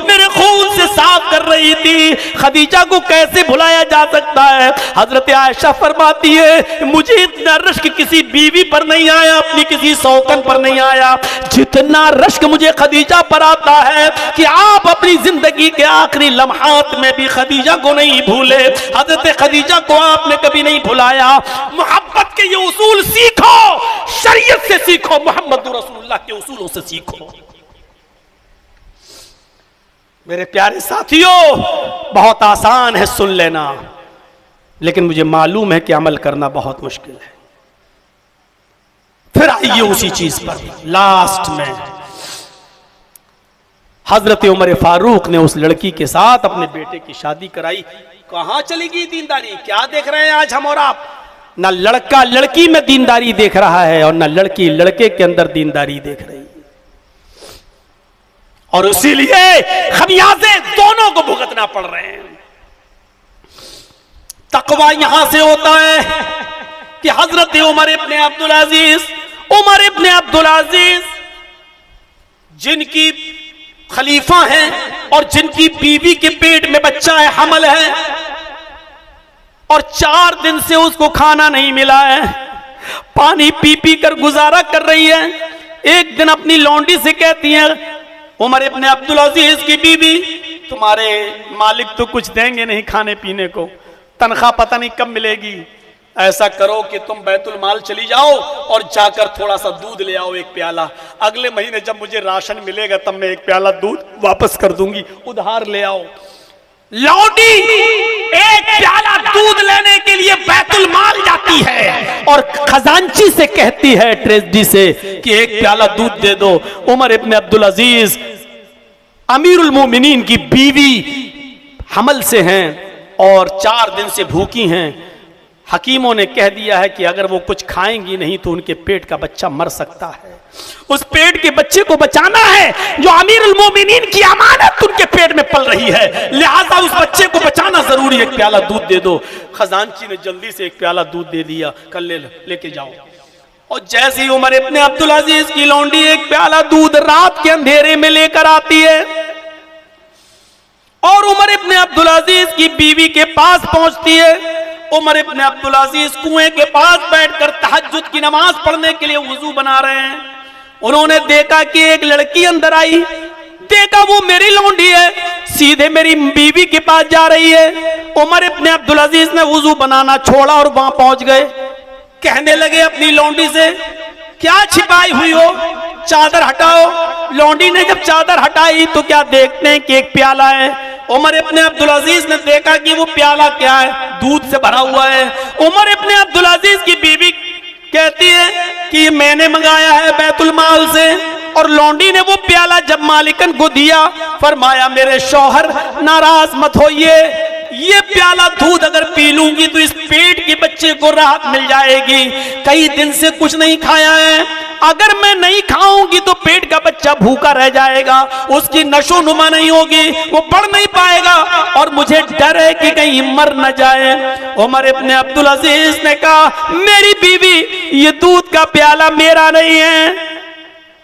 मेरे खून से साफ कर रही थी। खदीजा को कैसे भुलाया जा सकता है। हजरत आयशा फरमाती है मुझे इतना रश्क किसी बीवी पर नहीं आया, अपनी किसी सौकन पर नहीं आया, जितना रश्क मुझे खदीजा पर आता है कि आप अपनी जिंदगी के आखिरी लम्हात में भी खदीजा को नहीं भूले। हजरत खदीजा को आपने कभी नहीं भुलाया। मोहब्बत के ये उसूल सीखो, शरीयत से सीखो, मोहम्मद रसूलुल्लाह के उसूलों से सीखो। मेरे प्यारे साथियों बहुत आसान है सुन लेना, लेकिन मुझे मालूम है कि अमल करना बहुत मुश्किल है। फिर आइए उसी चीज पर लास्ट में, हजरत उमर फारूक ने उस लड़की के साथ अपने बेटे की शादी कराई। कहां चली गई दीनदारी? क्या देख रहे हैं आज हम और आप? ना लड़का लड़की में दीनदारी देख रहा है और ना लड़की लड़के के अंदर दीनदारी देख रही है। और इसीलिए खमियाजे दोनों को भुगतना पड़ रहे हैं। तकवा यहां से होता है कि हजरत उमर इब्ने अब्दुल अजीज जिनकी खलीफा हैं और जिनकी बीवी के पेट में बच्चा है, हमल है, और 4 दिन से उसको खाना नहीं मिला है, पानी पी पी कर गुजारा कर रही है। एक दिन अपनी लौंडी से कहती है, उमर इब्ने अब्दुल अजीज की बीवी, तुम्हारे मालिक तो कुछ देंगे नहीं खाने पीने को, तनख्वाह पता नहीं कब मिलेगी, ऐसा करो कि तुम बैतुल माल चली जाओ और जाकर थोड़ा सा दूध ले आओ, एक प्याला। अगले महीने जब मुझे राशन मिलेगा तब मैं एक प्याला दूध वापस कर दूंगी, उधार ले आओ। लौंडी एक प्याला दूध लेने के लिए बैतुल माल जाती है और खजांची से कहती है, ट्रेजरी से, कि एक प्याला दूध दे दो। उमर इब्ने अब्दुल अजीज अमीरुल मोमिनीन की बीवी हमल से हैं और 4 दिन से भूखी हैं। हकीमों ने कह दिया है कि अगर वो कुछ खाएंगी नहीं तो उनके पेट का बच्चा मर सकता है। उस पेट के बच्चे को बचाना है जो अमीरुल मोमिनीन की अमानत उनके पेट में पल रही है, लिहाजा उस बच्चे को बचाना जरूरी है। एक प्याला दूध दे दो। खजांची ने जल्दी से एक प्याला दूध दे दिया, कल लेके जाओ। और जैसे ही उमर इब्ने अब्दुल अजीज की लौंडी एक प्याला दूध रात के अंधेरे में लेकर आती है और उमर इब्ने अब्दुल अजीज की बीवी के पास पहुंचती है। उमर इब्ने अब्दुल अजीज कुएं के पास बैठकर तहज्जुद की नमाज पढ़ने के लिए वुजू बना रहे हैं। उन्होंने देखा कि एक लड़की अंदर आई, देखा वो मेरी लौंडी है, सीधे मेरी बीवी के पास जा रही है। उमर इब्ने अब्दुल अजीज ने वुजू बनाना छोड़ा और वहां पहुंच गए। कहने लगे अपनी लौंडी से, क्या छिपाई हुई हो, चादर हटाओ। लौंडी ने जब चादर हटाई तो क्या देखते हैं कि एक प्याला है। उमर इब्ने अब्दुल अजीज ने देखा कि वो प्याला क्या है, दूध से भरा हुआ है। उमर इब्ने अब्दुल अजीज की बीवी कहती है कि ये मैंने मंगाया है बैतुल माल से। और लौंडी ने वो प्याला जब मालिकन को दिया, फरमाया मेरे शौहर नाराज मत होइए, ये प्याला दूध अगर पी लूंगी तो इस पेट के बच्चे को राहत मिल जाएगी। कई दिन से कुछ नहीं खाया है, अगर मैं नहीं खाऊंगी तो पेट का बच्चा भूखा रह जाएगा, उसकी नशो नुमा नहीं होगी, वो पढ़ नहीं पाएगा और मुझे डर है कि कहीं मर न जाए। उमर इब्ने अब्दुल अजीज ने कहा, मेरी बीवी ये दूध का प्याला मेरा नहीं है,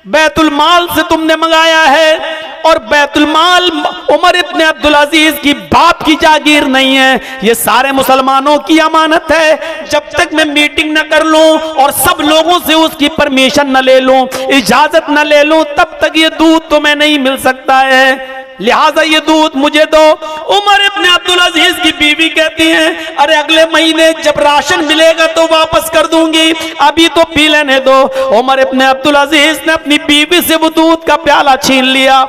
बैतुल माल से तुमने मंगाया है। और बैतुल माल उमर इब्ने अब्दुल अजीज की बाप की जागीर नहीं है, ये सारे मुसलमानों की अमानत है। जब तक मैं मीटिंग न कर लूं और सब लोगों से उसकी परमिशन न ले लूं, इजाजत न ले लूं, तब तक ये दूध तुम्हें नहीं मिल सकता है, लिहाजा ये दूध मुझे दो। उमर इब्ने अब्दुल अजीज की बीवी कहती हैं, अरे अगले महीने जब राशन मिलेगा तो वापस कर दूंगी, अभी तो पी लेने दो। उमर इब्ने अब्दुल अजीज ने अपनी बीवी से वो दूध का प्याला छीन लिया।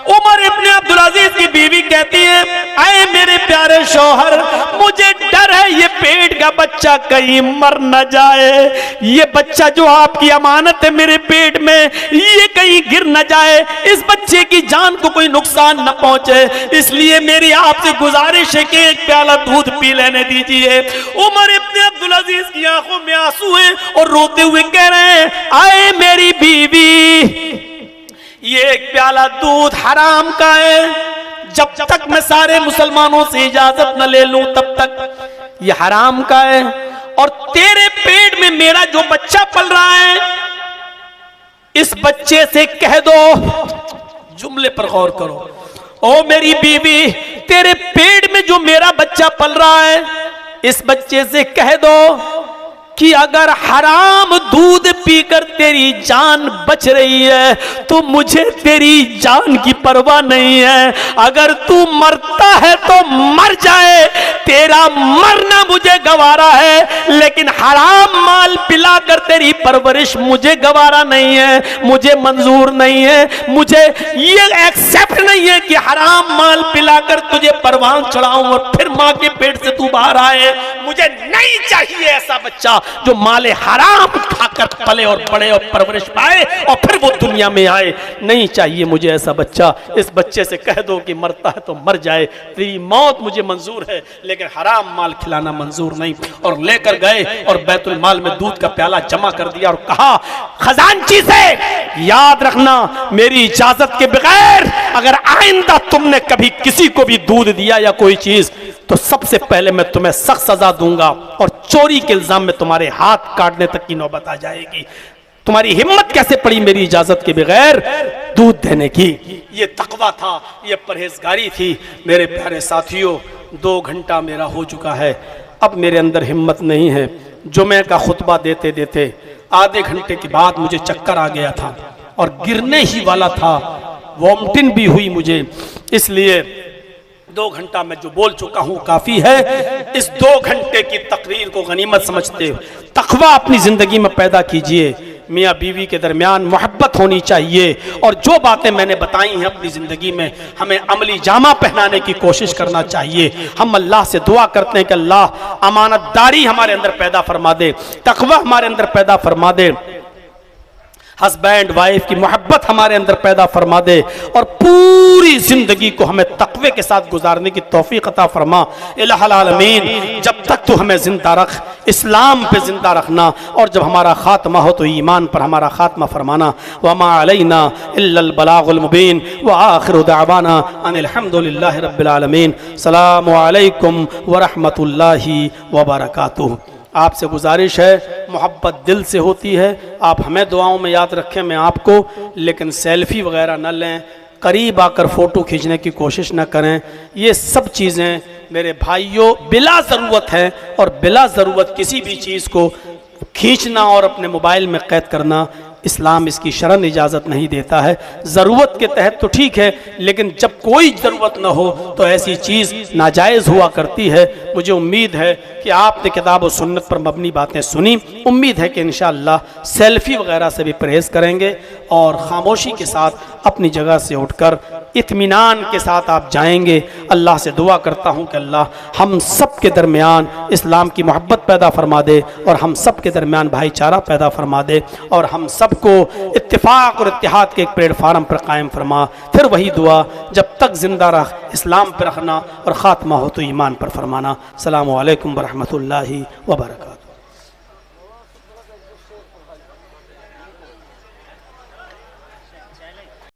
उमर इब्ने अब्दुल अजीज की बीवी कहती है, ऐ मेरे प्यारे शौहर, मुझे डर है ये पेट का बच्चा कहीं मर न जाए, ये बच्चा जो आपकी अमानत है मेरे पेट में, ये कहीं गिर न जाए, इस बच्चे की जान को कोई नुकसान न पहुंचे, इसलिए मेरी आपसे गुजारिश है कि एक प्याला दूध पी लेने दीजिए। उमर इब्ने अब्दुल अजीज की आंखों में आंसू हैं और रोते हुए कह रहे हैं, आए मेरी बीवी, ये एक प्याला दूध हराम का है, जब तक मैं सारे मुसलमानों से इजाजत न ले लूं तब तक ये हराम का है। और तेरे पेट में मेरा जो बच्चा पल रहा है, इस बच्चे से कह दो, जुमले पर गौर करो, ओ मेरी बीवी, तेरे पेट में जो मेरा बच्चा पल रहा है, इस बच्चे से कह दो कि अगर हराम दूध पीकर तेरी जान बच रही है तो मुझे तेरी जान की परवाह नहीं है, अगर तू मरता है तो मर जाए, तेरा मरना मुझे गवारा है, लेकिन हराम माल पिलाकर तेरी परवरिश मुझे गवारा नहीं है, मुझे मंजूर नहीं है। मुझे ये एक्सेप्ट नहीं है कि हराम माल पिलाकर तुझे परवान चढ़ाऊं और फिर मां के पेट से तू बाहर आए। मुझे नहीं चाहिए ऐसा बच्चा जो माले हराम खाकर पले और बड़े और परवरिश पाए और फिर वो दुनिया में आए। नहीं चाहिए मुझे ऐसा बच्चा। इस बच्चे से कह दो कि मरता है तो मर जाए, तेरी मौत मुझे मंजूर है, लेकिन हराम माल खिलाना मंजूर नहीं। और लेकर गए और बैतुल माल में दूध का प्याला जमा कर दिया और कहा, खजांची से याद रखना, मेरी इजाजत के बगैर अगर आइंदा तुमने कभी किसी को भी दूध दिया या कोई चीज, तो सबसे पहले मैं तुम्हें सख्त सजा दूंगा और चोरी के इल्जाम में तुम्हारे हाथ काटने तक की नौबत आ जाएगी। तुम्हारी हिम्मत कैसे पड़ी मेरी इजाजत के बगैर दूध देने की? ये तकवा था, ये परहेजगारी थी। मेरे प्यारे साथियों, 2 घंटा मेरा हो चुका है, अब मेरे अंदर हिम्मत नहीं है। जुमे का खुतबा देते देते आधे घंटे के बाद मुझे चक्कर आ गया था और गिरने ही वाला था, वॉमिटिंग भी हुई मुझे। इसलिए 2 घंटा मैं जो बोल चुका हूं काफी है। इस 2 घंटे की तकरीर को गनीमत समझते हो तकवा अपनी जिंदगी में पैदा कीजिए। मियाँ बीवी के दरमियान मोहब्बत होनी चाहिए और जो बातें मैंने बताई हैं अपनी ज़िंदगी में हमें अमली जामा पहनाने की कोशिश करना चाहिए। हम अल्लाह से दुआ करते हैं कि अल्लाह अमानतदारी हमारे अंदर पैदा फरमा दे, तकवा हमारे अंदर पैदा फरमा दे, हस्बैंड वाइफ की मोहब्बत हमारे अंदर पैदा फरमा दे और पूरी जिंदगी को हमें तकवे के साथ गुजारने की तौफीक अता फरमा। इलाहुल आलमीन, जब तक तू हमें जिंदा रख, इस्लाम पे जिंदा रखना, और जब हमारा खात्मा हो तो ईमान पर हमारा खात्मा फरमाना। वमा अलैना इल्लल बलागुल मुबीन व आखिरु दावाना अनिल हम्दुलिल्लाहि रब्बिल आलमीन। अस्सलामु अलैकुम व रहमतुल्लाहि व बरकातुहू। आपसे गुजारिश है, मोहब्बत दिल से होती है, आप हमें दुआओं में याद रखें, मैं आपको, लेकिन सेल्फी वगैरह न लें, करीब आकर फ़ोटो खींचने की कोशिश न करें। ये सब चीज़ें मेरे भाइयों बिला ज़रूरत है, और बिला ज़रूरत किसी भी चीज़ को खींचना और अपने मोबाइल में कैद करना इस्लाम इसकी शरन इजाज़त नहीं देता है। ज़रूरत के तहत तो ठीक है, लेकिन जब कोई ज़रूरत न हो तो ऐसी चीज़ नाजायज़ हुआ करती है। मुझे उम्मीद है कि आपने किताब और सुन्नत पर मबनी बातें सुनी। उम्मीद है कि इंशाअल्लाह सेल्फ़ी वगैरह से भी परहेज़ करेंगे और ख़ामोशी के साथ अपनी जगह से उठकर इत्मीनान के साथ आप जाएंगे। अल्लाह से दुआ करता हूँ कि अल्लाह हम सब के दरमियान इस्लाम की मोहब्बत पैदा फरमा दे और हम सब के दरमियान भाईचारा पैदा फरमा दे और हम सब को इत्तिफाक और इत्तिहाद के एक प्लेटफार्म पर कायम फरमा। फिर वही दुआ, जब तक जिंदा रख इस्लाम पर रखना और ख़ात्मा हो तो ईमान पर फरमाना। अस्सलामु अलैकुम व रहमतुल्लाहि व बरकातहू।